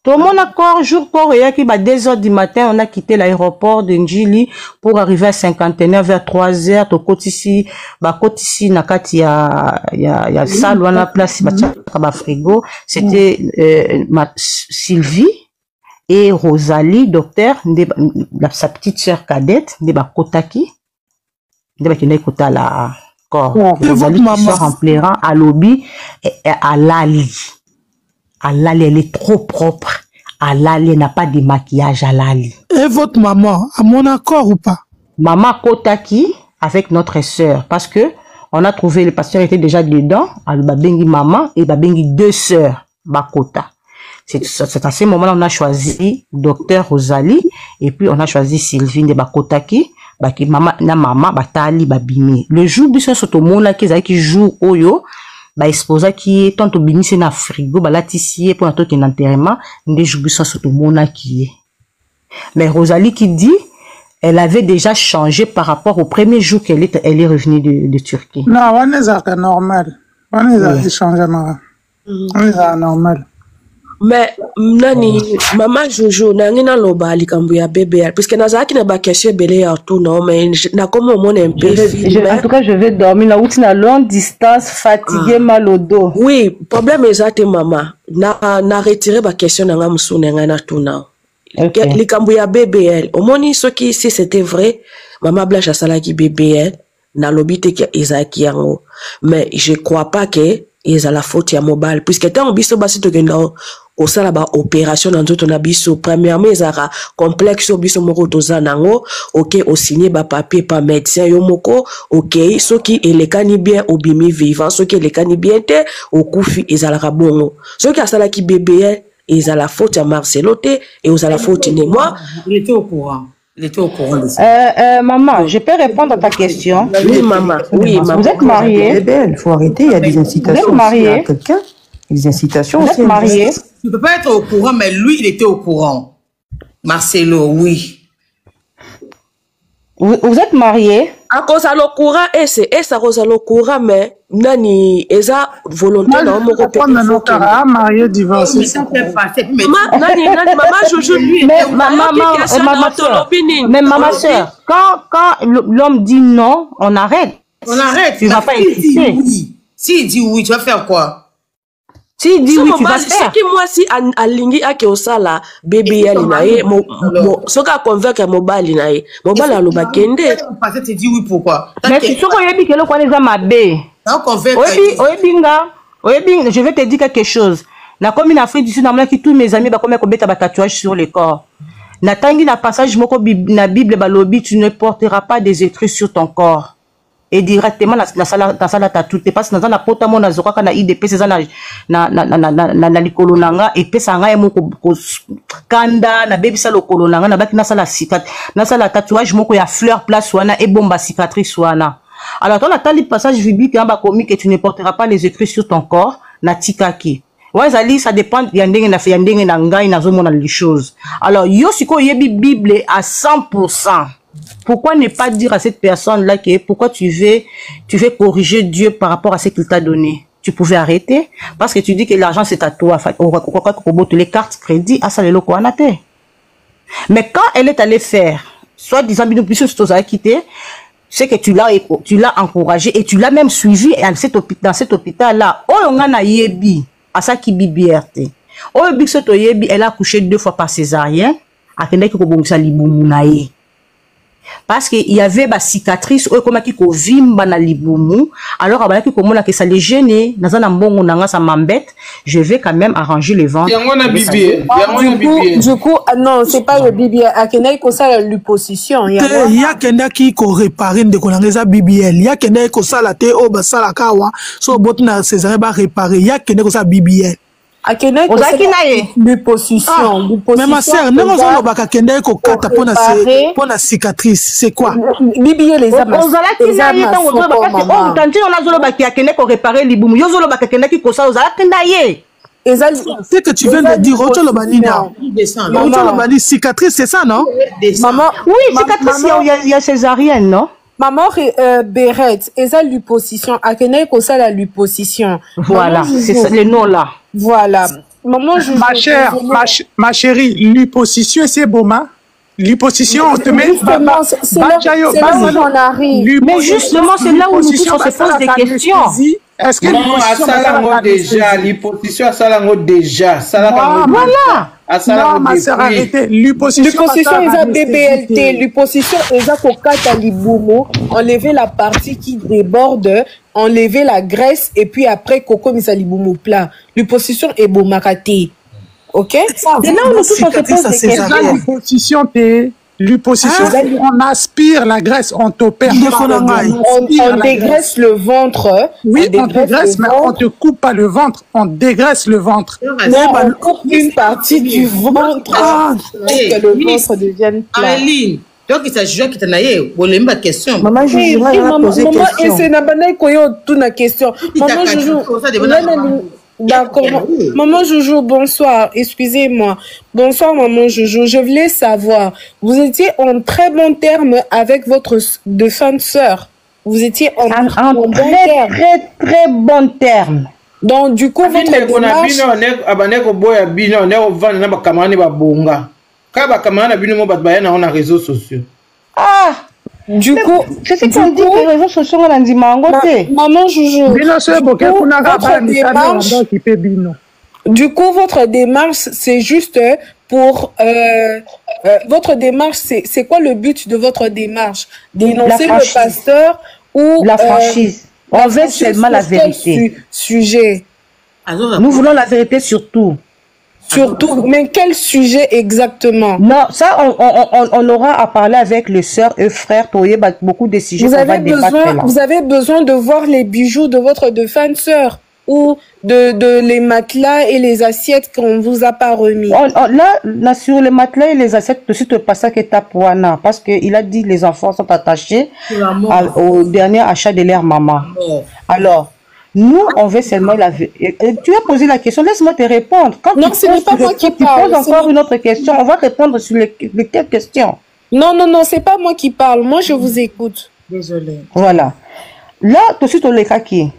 Tout mon accord, jour pour hier, qui 2h du matin, on a quitté l'aéroport de Njili pour arriver à 51 vers 3h. Tout côté ici, nakati ya salle, on a place, frigo. C'était Sylvie et Rosalie, docteur, sa petite sœur cadette, de Kotaki, de Kota la corps. Rosalie qui sort en pleurant à lobby et à Lali. Alali, elle est trop propre. Alali, elle n'a pas de maquillage à Lali. Et votre maman, à mon accord ou pas? Maman Kotaki avec notre sœur. Parce que on a trouvé, le pasteur était déjà dedans. Elle babengi maman et babengi 2 sœurs. Bakota. C'est à ce moment-là on a choisi docteur Rosalie et puis on a choisi Sylvie de Bakotaki. Baki maman na maman batali babimi. Le jour biso soto mona qui joue oyo. Exposa qui est tant au binissé na frigo balatissier pour un truc d'enterrement des jouissants surtout mona qui est. Mais Rosalie qui dit elle avait déjà changé par rapport au premier jour qu'elle est revenue de Turquie. Non, on est normal. On est changé on est normal. Mais nani maman Jojo nangina loba likambu ya bébé parce que nazaki na ba question belé ya tout non mais na comme on un peu en tout cas je vais dormir na outi na longue distance fatigué mal au dos. Oui, problème exact maman na retirer ba question na nga musuna nga na tout na. Likambu ya bébé au moni ce qui si c'était vrai maman Blanche salaki bébé na lobité ki ezaki yango mais je crois pas que ils a la faute ya mobile puisque tant biso basi to genda au sala ba opération dans tout on a biso premièrement ezara complexe biso moko toza nango OK au signer ba papier par médecin yo moko OK ce qui elekani bien obimi vivant ce qui elekani bien te au kufi ezala bongo ce qui a sala ki bébé ils a la faute ya Marcelote et aux a la faute ni moi il était au courant. Il était au courant de ça. Maman, je peux répondre à ta question? Oui, maman. Oui, maman. Vous êtes mariée? Il faut arrêter, il y a des incitations. Vous êtes mariée? À quelqu'un. Des incitations. Vous êtes mariée? Tu ne peux pas être au courant, mais lui, il était au courant. Marcelo, oui. Vous êtes mariée? À cause de le courant, et ça cause le courant, mais nani, esa volonté dans mon côté. Marié, divorcé. Maman, je mais maman soeur, quand l'homme dit non, on arrête. On arrête. Tu vas pas insister. S'il dit oui, tu vas faire quoi? Si dit oui, tu vas faire. Ce qui moi si alingi ake osala bébé ya linaye soka convaincre mobile naye mobile aloba kende parce que tu dis oui pourquoi? Mais tu soko yebi kelo kwa neza mabe. Oyebi, je vais te dire quelque chose. Na comme en Afrique du Sud na qui tous mes amis ba comme ko beta ba tatouage sur le corps. Na tangi na passage moko na Bible balobi tu ne porteras pas des étrus sur ton corps. Et directement la sala tatou te passe dans la pota mona zoka na IDP c'est na likolo nanga et pesa nga moko kanda na baby sala lokolo nanga na baki na sala cicatrice na sala tatouage moko ya fleur place wana et bomba cicatrice wana. Alors dans la tali passage biblique en bas commis que tu ne porteras pas les écrits sur ton corps na tikaki. Ouais zali ça dépend ya ndenge na fait ya ndenge na ngai na zo mona les choses. Alors yo siko yebi Bible à 100%. Pourquoi ne pas dire à cette personne-là que pourquoi tu veux corriger Dieu par rapport à ce qu'il t'a donné? Tu pouvais arrêter parce que tu dis que l'argent c'est à toi. Les cartes crédit à ça les locaux en a. Mais quand elle est allée faire, soit disant plus quitté, c'est que tu l'as encouragé et tu l'as même suivi dans cet hôpital-là. Oh on a yebi à ça qui BRT. Oh elle a accouché 2 fois par césarienne. A kende ki ko bongisa libumu na ye. parce qu'il y avait des cicatrices comme qui vimba na libumu. Alors abana qui komona que ça les gêner, nazana mbongo nanga ça m'embête, je vais quand même arranger les ventres. Du coup, non, c'est pas le BBL. Akenai ko ça l'opposition. Il y a kenda qui ko réparer de konangeza BBL. Il y a kenda ko ça la te o ba sala kawa, so botna César ba réparer. Il y a kenda ko ça BBL. Akenai ko ça l'opposition. Mais ma sœur, non on ba kenda ko kata pona cicatrice, c'est quoi? BBL les amas. On zala kina ye tango ba kasi o tanti on azolo ba ki akende ko réparer libumu. Yo zolo ba kenda ki ko ça o zala kenda ye. C'est que tu viens de dire, cicatrice, c'est ça, non? Maman, oui, cicatrice, il y a césarienne, non? Maman, Béret, et ça, l'opposition, à Kenai, qu'on ça, la l'opposition. Voilà, c'est ça, les noms là. Voilà. Maman, ma chérie, l'opposition, c'est Boma. L'opposition, on te met. C'est là où on arrive. Mais justement, c'est là où nous tous, on se pose des questions. Est-ce que non, à Salango déjà, l'opposition à Salango déjà. Voilà. Non, ma sœur, arrêtez. L'opposition est à BBLT. L'opposition est à Kokata Libumo. Enlever la partie qui déborde, enlever la graisse, et puis après, Koko Misalibumo plat. L'opposition est Bomakati. Ok? C'est là où nous tous, on se pose des questions. L'opposition, on aspire la graisse, on t'opère. On dégraisse le ventre. Oui, on dégraisse, mais on ne te coupe pas le ventre, on dégraisse le ventre. Non, on coupe une partie du ventre pour que le ventre devienne plat. Aline, donc il s'agit qu'il t'en aille. Vous n'avez pas de question. Maman, Joujou, maman, et c'est n'a pas question. Maman, Joujou, d'accord. Maman Joujou, bonsoir. Excusez-moi. Bonsoir, maman Joujou. Je voulais savoir, vous étiez en très bon terme avec votre défunte sœur. Vous étiez en très bon terme. Donc, du coup, votre démarche... Ah! Du coup, c'est qu'on dit que les réseaux sociaux ont un maman Joujou. Du coup, votre démarche, c'est juste pour... votre démarche, c'est quoi le but de votre démarche? Dénoncer le pasteur ou... La franchise. On veut seulement la vérité. Sujet. Nous voulons la vérité surtout. Surtout, mais quel sujet exactement? Non, ça, on aura à parler avec les sœurs et frères pour y avoir beaucoup de sujets. Vous avez besoin de voir les bijoux de votre défunte sœur ou de les matelas et les assiettes qu'on vous a pas remis. Là, sur les matelas et les assiettes, tout de suite, pas ça que t'as pour Anna, parce qu'il a dit que les enfants sont attachés au dernier achat de leur maman. Alors, nous, on veut seulement la vérité. Tu as posé la question, laisse-moi te répondre. Quand non, ce n'est pas moi qui parle. Tu poses encore une autre question, on va répondre sur lesquelles questions. Non, c'est pas moi qui parle. Moi, je vous écoute. Désolée. Voilà. Là, tout de suite, on les caquille.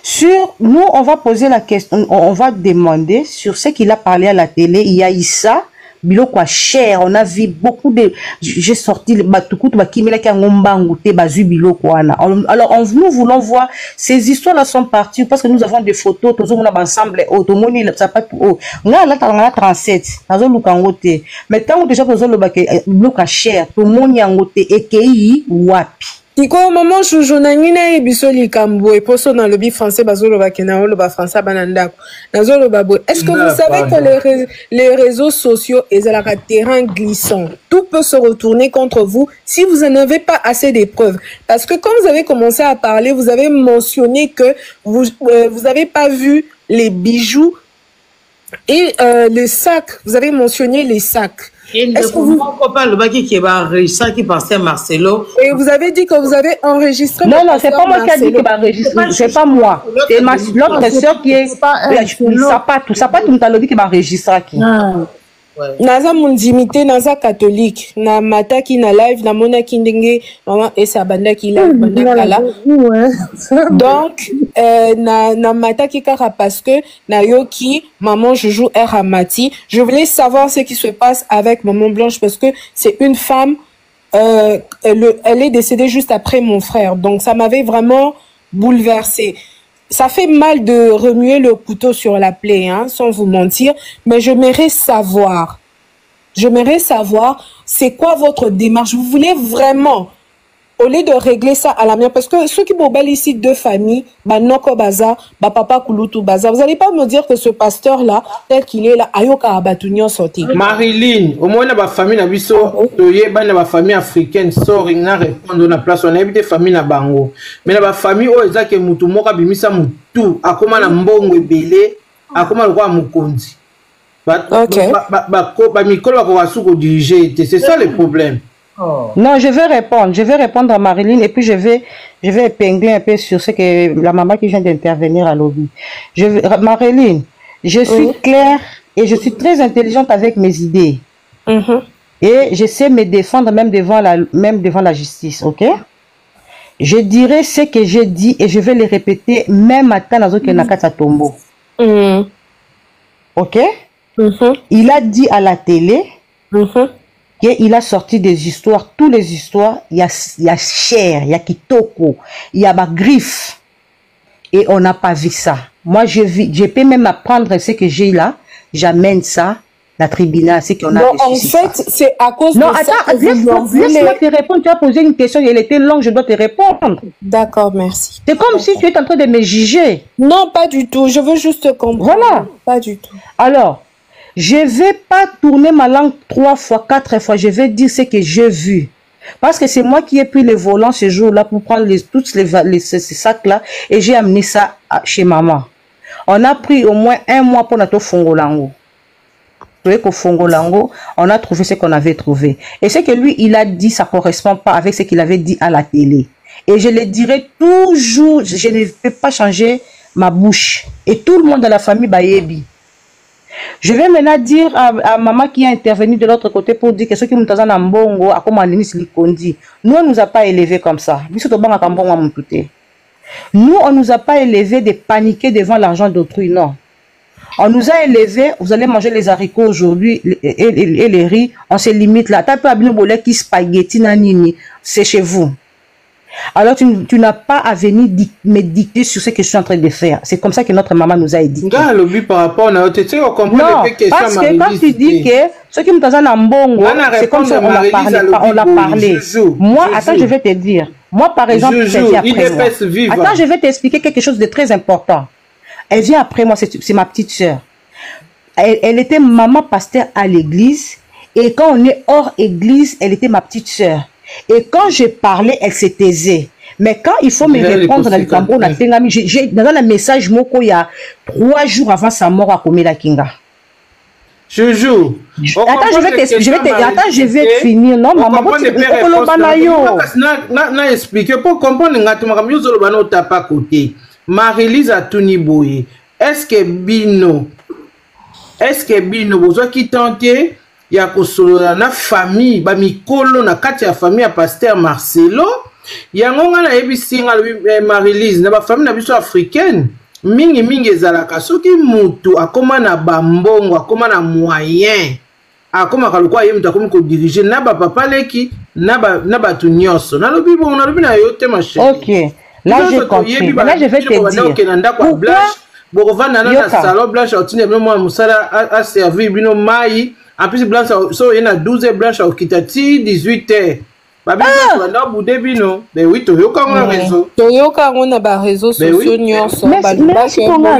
Sur, nous, on va poser la question, on va demander sur ce qu'il a parlé à la télé. Il y a Issa, biloko cher, on a vu beaucoup de, j'ai sorti le batukutu bakimela ki ngombangu te bazu biloko wana. Alors nous voulons voir ces histoires là sont parties parce que nous avons des photos tous on a ensemble automoni ça pas tout nga la tanga 37 nazo lukango te mais tant déjà que zo le bake biloko cher tout monde yango te ekei wapi. Tiko maman Joujou na ngina e biso likambo et poso na lobby français bazolo bakena lo ba français banandako nazolo babo. Est-ce que vous savez que les réseaux sociaux est un terrain glissant? Tout peut se retourner contre vous si vous n'en avez pas assez de preuves. Parce que quand vous avez commencé à parler, vous avez mentionné que vous avez pas vu les bijoux et les sacs. Vous avez mentionné les sacs. Est-ce que vous qui passait à Marcelo? Et vous avez dit que vous avez enregistré. Non, c'est pas moi qui a dit qu'il va enregistrer. C'est pas moi. C'est l'autre sœur qui est. Ça pas tout le dit qu'il va enregistrer. Naza mundimité naza catholique na mataki na live na mona kindenge maman esa banda ki live banda kala donc na mataki kara parce que na yoki maman Joujou Ramati. Je voulais savoir ce qui se passe avec maman Blanche parce que c'est une femme elle est décédée juste après mon frère, donc ça m'avait vraiment bouleversée. Ça fait mal de remuer le couteau sur la plaie, hein, sans vous mentir, mais j'aimerais savoir. j'aimerais savoir, c'est quoi votre démarche? Vous voulez vraiment, au lieu de régler ça à la mienne, parce que ceux qui m'ont ici deux familles, Noko Baza, Papa Kouloutou Baza, vous n'allez pas me dire que ce pasteur-là, tel qu'il est là, Ayoka Abatunion sorti. Marilyn, au moins, la famille n'a pas la famille africaine, sort, il n'a répondu na place, on a évité famille na bango. Mais la famille, oh, ezake mutu, moka bimisa mutu, akoma na mbongo ebele, akoma le roi mukonzi. C'est ça le problème. Non, je vais répondre à Marilyn et puis je vais épingler un peu sur ce que la maman qui vient d'intervenir à lobby. Marilyn, je suis claire et je suis très intelligente avec mes idées. Et je sais me défendre même devant la justice, ok? Je dirai ce que j'ai dit et je vais le répéter même à Tanazoke Nakata Tombo. Ok? Il a dit à la télé qu'il a sorti des histoires, toutes les histoires, il y a chair, il y a kitoko, il y a ma griffe. Et on n'a pas vu ça. Moi, je peux même apprendre ce que j'ai là, j'amène ça, la tribunal, c'est qu'on a reçu. En fait, c'est à cause de ça. Non, attends, laisse-moi te répondre. Tu as posé une question, elle était longue, je dois te répondre. D'accord, merci. C'est comme si tu étais en train de me juger. Non, pas du tout. Je veux juste comprendre. Voilà. Pas du tout. Alors, je ne vais pas tourner ma langue 3 fois, 4 fois. Je vais dire ce que j'ai vu. Parce que c'est moi qui ai pris le volant ce jour-là pour prendre tous ces sacs-là et j'ai amené ça chez maman. On a pris au moins 1 mois pour notre Fongolango. On a trouvé ce qu'on avait trouvé. Et ce que lui, il a dit, ça ne correspond pas avec ce qu'il avait dit à la télé. Et je le dirai toujours, je ne vais pas changer ma bouche. Et tout le monde dans la famille, Bayebi. Je vais maintenant dire à maman qui a intervenu de l'autre côté pour dire que ceux qui nous ont en bongo, à comment nous, on ne nous a pas élevés comme ça. Nous, on ne nous a pas élevés de paniquer devant l'argent d'autrui, non. On nous a élevés, vous allez manger les haricots aujourd'hui et les riz, on se limite là. T'as pas bien bolé qui spaghetti nanini, c'est chez vous. Alors tu n'as pas à venir me dicter sur ce que je suis en train de faire. C'est comme ça que notre maman nous a éduqués. Non, parce que quand tu dis que ceux qui nous ont en bongo, c'est comme ça on l'a parlé. Moi, attends, je vais te dire. Moi, par exemple, elle vient après moi. Attends, je vais t'expliquer quelque chose de très important. Elle vient après moi, c'est ma petite sœur. Elle était maman pasteur à l'église. Et quand on est hors église, elle était ma petite sœur. Et quand je parlais, elle se taisait. Mais quand il faut me répondre dans le Cameroun, dans le message, il y a 3 jours avant sa mort à Komela Kinga. Joujou. Attends, je vais finir. Non, maman, tu peux expliquer pour comprendre que Marie-Lise a tout niboye. Est-ce que Bino, vous avez tenté, il y a na famille, ba mikolo na kati ya famille ya pasteur Marcelo, il y a ngonga na ebisinga Marie-Lise na ba famille na biso africaine, mingi ezalaka soki mutu akoma na bambongo, akoma na moyen, akoma kalukwa ye mutu akomi ko diriger na ba papa leki na ba tu nyonso. Na lobi bon na lobi na yo te ma chérie. OK. Là j'ai compris. Là je vais te dire. Pourquoi Borovana na salon blanche otine même moi musala a servi bino mai. En plus, blanche, so, il y a 12 blanches au Kitati, 18h. Babi, on a boudé bino. Ben oui, Toyoka, on a réseau. Toyoka, on a un réseau social. Mais si on a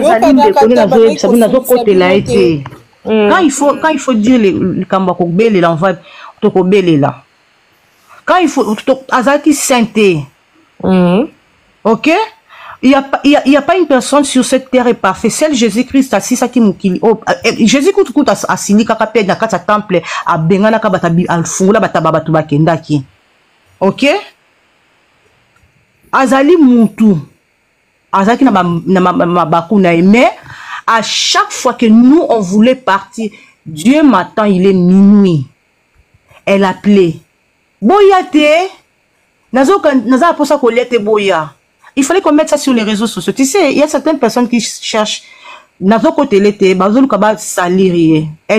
quand il faut dire le Kambako Bele, l'envoi, Toko Bele là. Quand il faut, Azaki Sainté. Ok? Il n'y a pas une personne sur cette terre est parfaite. Celle Jésus-Christ assis ça qui mukili. Jésus-Christ assis kakapé na kata temple a bengana kabata al fungula bataba tu bakendaki. OK? Azali muntu. Azaki na bakuna mais à chaque fois que nous on voulait partir, Dieu m'attend, il est minuit. Elle appelait. Boyate. Naza posa kolete boya. Il fallait qu'on mette ça sur les réseaux sociaux. Tu sais, il y a certaines personnes qui cherchent. Notre côté, l'été, elle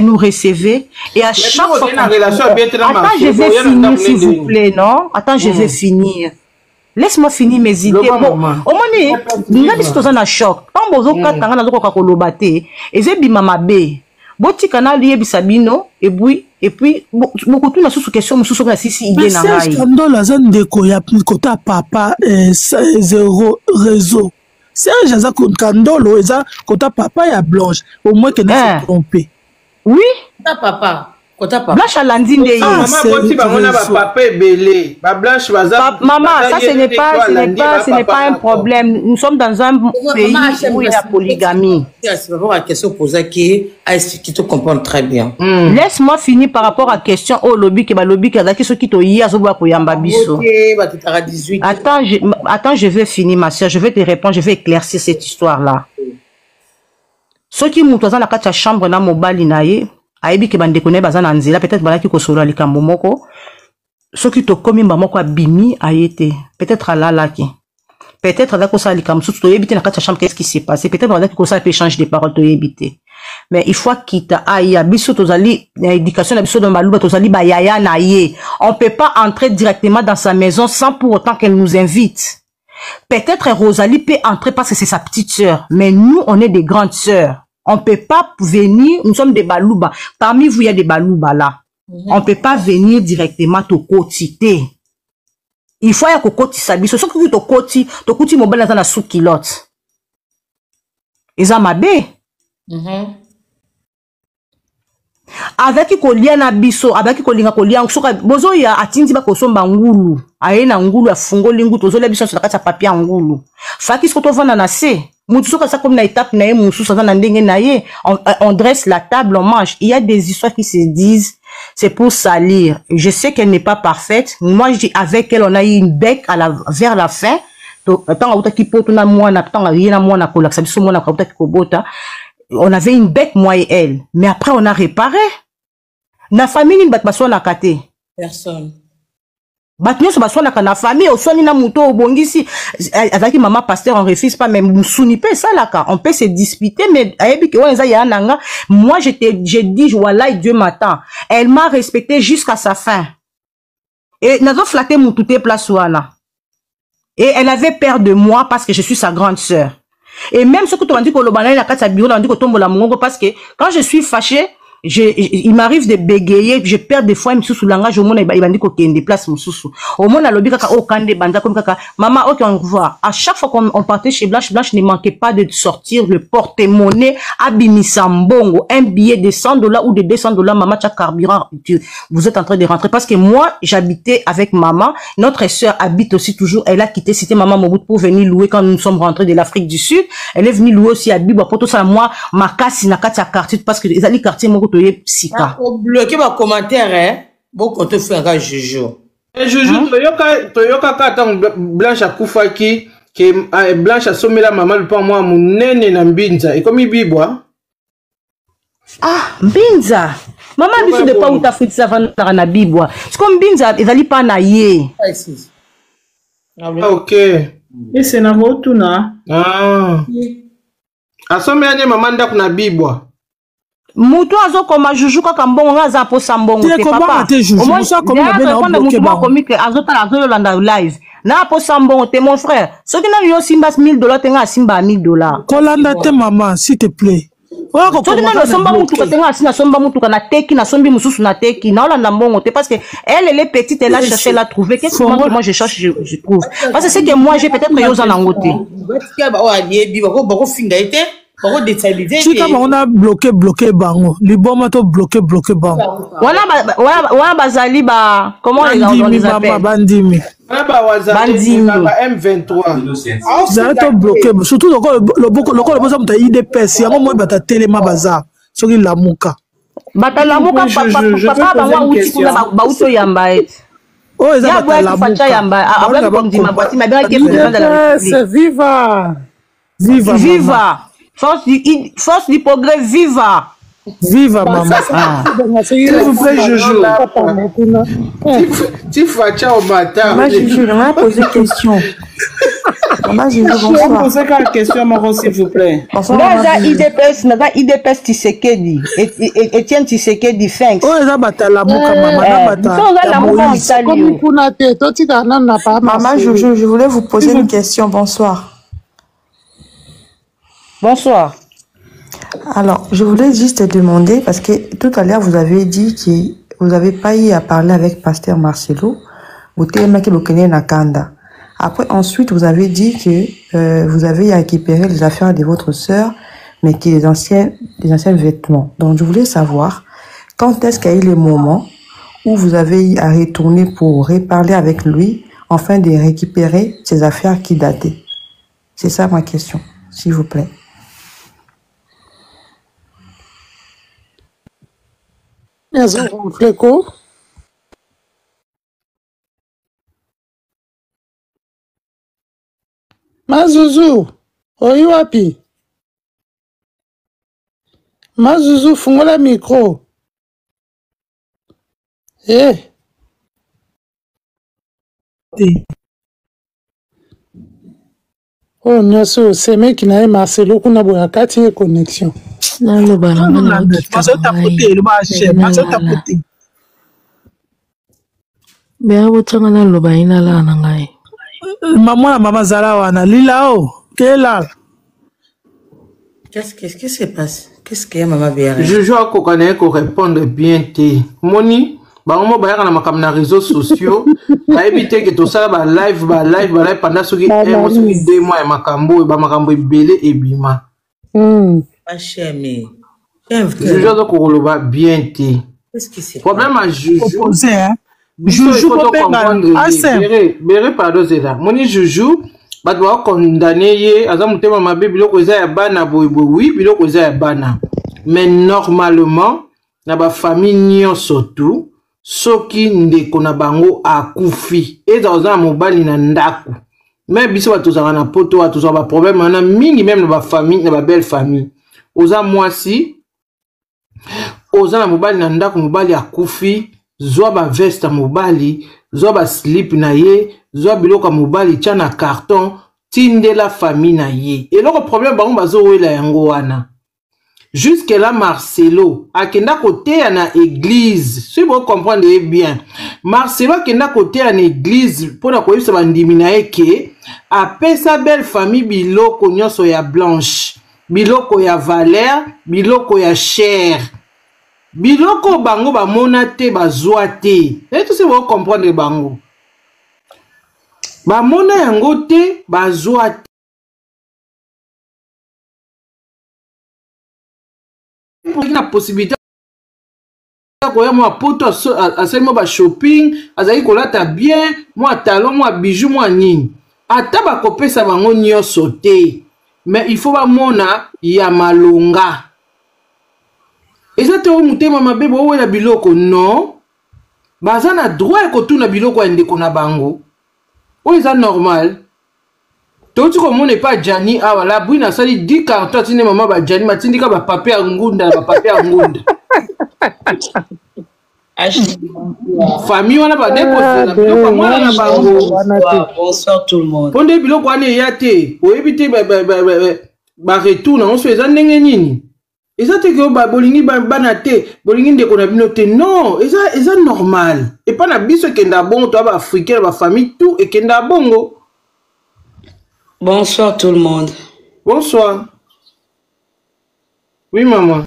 nous recevait. Et à chaque fois. Attends, je vais finir, s'il vous plaît, non? Attends, je vais finir. Laisse-moi finir mes idées. Bon, au moins, nous avons un choc. Quand vous avez un choc, et j'ai dit, maman, Boti canal lié bisabino, et puis, et puis beaucoup tout na sous question mususu na sisi idée na ngai. Scandale aza ndeko ya kota papa zéro réseau. Serge aza kandolo eza kota papa ya Blanche au moins que ne se tromper. Oui, ta papa. Blanche a lundi de maman boti bangona ba papa ebele ba Blanche baza maman ça ce n'est pas un problème. Nous sommes dans un pays où il y a polygamie. C'est par rapport à la question posée qui te comprend très bien. Laisse-moi finir par rapport à la question au lobby qui a ceux qui te y a koyamba biso. Attends, je vais finir ma soeur, je vais te répondre, je vais éclaircir cette histoire là. Ceux qui mutu dans la chambre na mobali na ye ayebi ke bande kone bazana nzela peut-être balaki ko solo likambo moko soki to komi moko abimi ayete peut-être alalaki peut-être da ko sa likambo tout to yebite na kati chambre qu'est-ce qui s'est passé peut-être balaki ko sa échange de paroles to yebite mais il faut quitter aya biso tozali éducation na biso dans baluba tozali ba yaya na ye on peut pas entrer directement dans sa maison sans pour autant qu'elle nous invite. Peut-être Rosalie peut entrer parce que c'est sa petite sœur mais nous on est des grandes sœurs. On ne peut pas venir, nous sommes des balouba. Parmi vous, il y a des balouba là. On ne peut pas venir directement te quotiter. Il faut que tu sabies. Ce que tu quotis mobile dans la sous-kilote. Et ça m'a bé. Avec kolia na biso, avec kolinga kolia, soka bozo ya atindi ba kosomba ngulu. Aye na ngulu ya fungo lingu tozo la biso sur la kati ya papier ngulu. Faki ce que tu vends na se. Mutusoka ça comme na étape na ye musu ça na ndenge na ye. On dresse la table, on mange. Il y a des histoires qui se disent c'est pour salir. Je sais qu'elle n'est pas parfaite. Moi je dis avec elle on a eu une bec vers la fin. Tant auta ki poto na mwana, tant rien na mwana ko la biso mwana ko auta ki kobota. On avait une bête, moi et elle. Mais après, on a réparé. Na famille, ni bat baso na kate. Personne. Batnyo so baso na famille, au soni na muto au bongisi. Avec maman pasteur, on refuse pas, mais moussouni pe ça là ka. On peut se disputer, mais ayebi ke wanza ya nanga. Moi, j'ai dit, voilà, Dieu m'attend. Elle m'a respecté jusqu'à sa fin. Et nazo flatté moutouté place wana. Et elle avait peur de moi parce que je suis sa grande sœur. Et même ce que tu as dit que le banane la carte bureau, on dit que tombe la mongo parce que quand je suis fâché, il m'arrive de bégayer, je perds des fois, sous langage au monde, il m'a dit qu'il déplace mon sous. Au monde, à l'objet, au kande, banda, comme kaka, maman, ok, on revoit. À chaque fois qu'on partait chez Blanche, Blanche ne manquait pas de sortir le porte-monnaie, abimissambongo, un billet de $100 ou de $200, maman, tu as carburant, vous êtes en train de rentrer. Parce que moi, j'habitais avec maman, notre sœur habite aussi toujours, elle a quitté Cité Maman Mobutu pour venir louer quand nous sommes rentrés de l'Afrique du Sud. Elle est venue louer aussi à Bibo, pour tout ça, moi, ma casse, na katia quartier, parce que les alliés quartiers, Sika. Bloquer ma commentaire, hein. Bon, quand tu fais un gars, Jojo. Jojo, Toyoka Katan Blanche a Koufaki, que Blanche a sommé la maman, le pas moi, mon nene na Mbinza. Et comme il bibwa. Ah, Mbinza. Maman, biso de pas où t'as fait ça avant na bibwa. C'est comme Mbinza, ils allaient pas naïe. Ah, ok. Et c'est na rotuna. Ah. A sommé à maman na bibwa. Mutu azo koma juju kaka mbongo ngaza po sambongo te papa. Omo so koma be na bloquer ba. Komi ke azo tala azo landa live. Na po sambongo te mon frère. Soki na yo simba $1000 tenga simba $1000. Kolanda te maman s'il te plaît. Soki na somba mutu ka tenga sina somba mutu ka na teki na sombi mususu na teki na olanda mbongo te parce que elle est petite elle a cherché la trouver. Qu'est-ce que moi je cherche je trouve. Parce que c'est que moi j'ai peut-être yo za nangote. Si comme on a bloqué bango, les bombes ont bloqué bango. Voilà bazali ba comment les appelle bandimi. Bandimi M23. Ça a bloqué surtout le besoin de IDPS, il y a un moment bata téléma bazar sur la muka. Bata la muka papa ba uti kuna ba uto yamba et. Oh, ils ont la muka yamba avec comme dit ma boîte ma bien que viva. Viva. Force du progrès, viva! Viva, maman! S'il vous plaît, Jojo. Tu fais ciao matin. Maman, Jojo, je vais poser une question. Maman, Jojo, bonsoir. Je vais poser une question, maman, s'il vous plaît. Naza IDPS Tshisekedi. Etienne Tshisekedi, thanks. Oh, ils ont battu la mouka, maman. Maman, Jojo, je voulais vous poser une question. Bonsoir. Bonsoir. Alors, je voulais juste te demander, parce que tout à l'heure, vous avez dit vous avez pas eu à parler avec Pasteur Marcelo, vous avez Nakanda. Après, ensuite, vous avez dit que vous avez récupéré les affaires de votre sœur, mais qui les anciens vêtements. Donc, je voulais savoir quand est-ce qu'il y a eu le moment où vous avez eu à retourner pour reparler avec lui, afin de récupérer ces affaires qui dataient. C'est ça ma question, s'il vous plaît. Mazuzu, oyi wapi? Mazuzu, fungola micro. Oh, nyoso, c'est mec qui n'a pas Marcelo, qu'on a besoin de connexion. Non, le ballon, Maman Zalawana, Lila, Kela. Qu'est-ce qui se passe? Qu'est-ce qu'il y a, maman Béa? Je à Kokané pour répondre bien. Moni, on va na réseaux sociaux. Va éviter que tout ça, live pendant ce qui est 2 mois, makambo belé et bima. Pas cher, mais. Je à Kokoloba bien. Qu'est-ce qui se passe? Problème à Joujou. Joujou, Béré, pardon, c'est là. Moni Joujou, bah doit condamner, azamutema mabe biloko eza ya bana oui, biloko eza ya bana. Mais normalement, na ba famille nyonso tout, soki ndeko na bango akufi, eza oza mobali na ndaku. Mais biso batozaka na poto, batozaka ba problème na mingi même na ba famille, na ba belle famille. Oza mwasi, oza na mobali na ndaku, mobali akufi, zwa ba veste mobali, zwa ba slip na ye, zwa biloko mobali tia na carton, tinde la famille na ye. Et le problème bango bazo wela yango wana. Jusque là Marcelo akenda côté na église. Si vous comprenez bien, Marcelo akenda côté na église pour na koyisa bandimi na eke apesa belle famille biloko nyonso ya Blanche, biloko ya Valère, biloko ya Cher. Biloko bango ba monate bazwa te. Et tout ça vous comprendre bango. Ba mona yango te bazwa te. Pour la possibilité koya moi poto asema ba shopping, azali kolata bien, moi talon, moi bijou, moi nini. Ata ba kopesa bango nyonso te. Mais il faut ba mona ya malonga. Ezate o mutema mabe bo wela biloko non. Baza na droit ko tuna biloko ndeko na bango. O eza normal. Tout comme on n'est pas Jani ah la bouina sali 10 cartons tine maman ba Jani matindika ba papier ngunda ba papier ngunda. Famille wana ba déposer biloko mwana na bango. Bonsoir tout le monde. Ponde biloko wana yate o éviter ba retour na on se eza ndenge nini. Eza te que ba bolingi ba banate bolingi ndeko na bino te non eza normal et pas na biso kenda bongo to ba africain ba famille tout et kenda bongo. Bonsoir tout le monde. Bonsoir. Oui maman.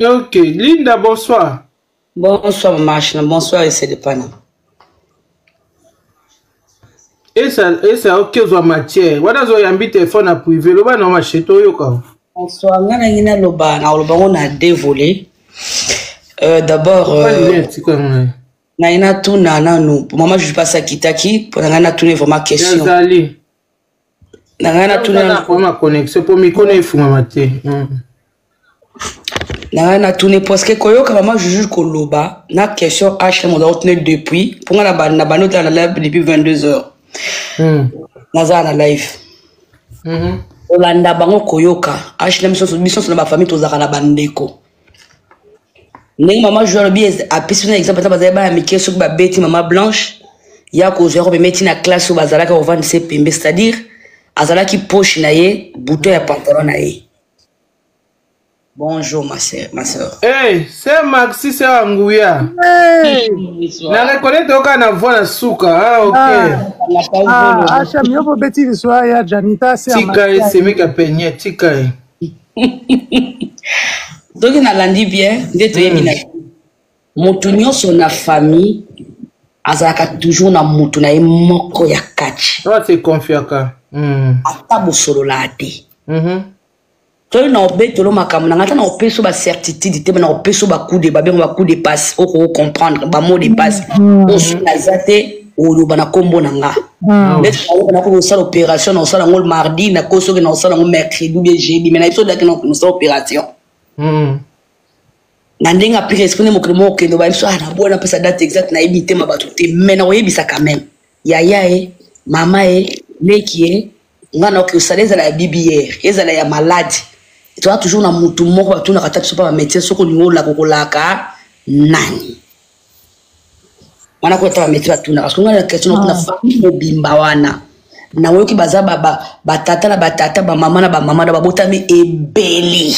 Ok, Linda, bonsoir. Bonsoir, Machina. Bonsoir, et c'est de Panama. Et ça, ok, zo matière. Voilà, zo yambi téléphone à privé. Loba na macheto yoka. Bonsoir, ngana loba on a dévolé. D'abord, na ina tout nanu. Maman, je suis pas ça kitaki. Pour ngana tout vraiment question. Na ngana tout nanu. Pour ma connexion, pour me connaître, faut m'amater. Na tourné parce que koyoka maman juge koloba na question HM on a retenu depuis pour na banot dans la live depuis 22h. Naza na live. Olanda bango koyoka HM mission sur ma famille tozaka na bandeko. Ndenge maman juge le bien a pissé un exemple ça bazaba ya mike sur ba beti maman Blanche ya ko zéro be meti na classe au bazalaka au 27 pembe c'est-à-dire azalaki poche na ye bouton ya pantalon na ye. Bonjour ma soeur. Hey, c'est Maxi, c'est Angouya. Hey. Na reconnaître aucun na voix na souka, ah ok. Hacham, yo bobeti l'histoire ya Janita, c'est Tika, c'est meka peigné, tika. Donc na landi bien, ndeto yebi na moto nyonso na famille azalaka toujours na moto na ye moko ya kati. Toi c'est confiaka. Ata bosolola te. Toi na obetolo makambo na ngata na opeso ba certitude te na opeso ba coup de ba bengo ba coup de passe oko comprendre ba mot de passe o sunazate o bana kombo na nga. Ndeto na ko sala opération na sala ngol mardi na ko soki na sala ngol mercredi ou bien jeudi mais na iso daki na sala opération. Na ndenga pire esprit mo kremo okendo ba biso na bona pesa date exacte na ebité mabato te mais na oyebisa quand même yaya mama leki ngana ko saleza la bibière ezala ya malade tu as toujours na mutu moko ba tuna kata sopa ba métier soko ningo la kokolaka nani wana ko ta métier tuna parce que ngana question na famille mobimba wana na woki baza ba tata na batata ba mama na ba botami ebeli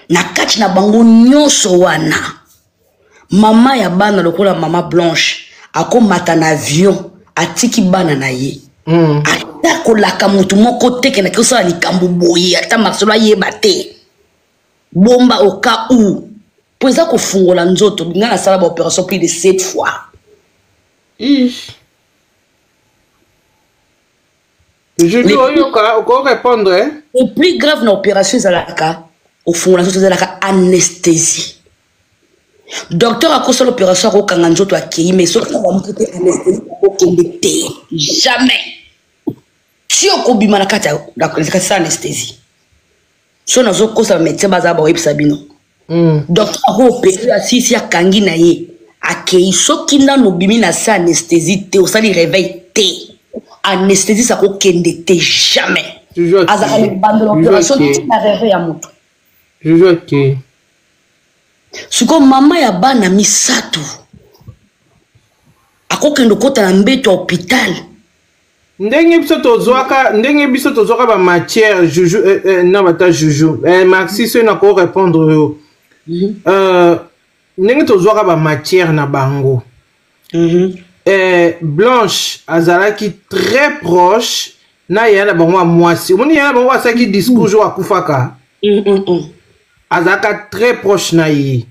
na kati na bango nyonso wana mama ya bana lokola mama Blanche akomata na avion atiki bana na ye ata kolaka mutu moko teke na kosala likambo boye ata Marcelo ayeba te bomba au cas où po eza kofungola nzoto nga na sala ba opération plus de 7 fois. Je dis au répondre le plus grave na opération ezalaka au fond la chose ezalaka anesthésie. Docteur a causé l'opération au Kanganjo to akei mais sauf que on va monter anesthésie au Kendete jamais. Si on kobima na kata la anesthésie. So na zo kosa médecin baza ba web sabino. Docteur a opéré asisi akangi na ye akei soki na no bimi na sa anesthésie te o sali réveil te. Anesthésie ça ko Kendete jamais. Azaka le bande l'opération na réveil ya moto. Je veux que suko mama ya bana misato akokendo kota na mbeto hôpital ndenge biso tozwaka ba matière juju na bata juju Maxi se na ko répondre ndenge tozwaka ba matière na bango Blanche azalaki très proche na yana bango mwasi omoni yana bango asaki discours jo akufaka azaka très proche na ye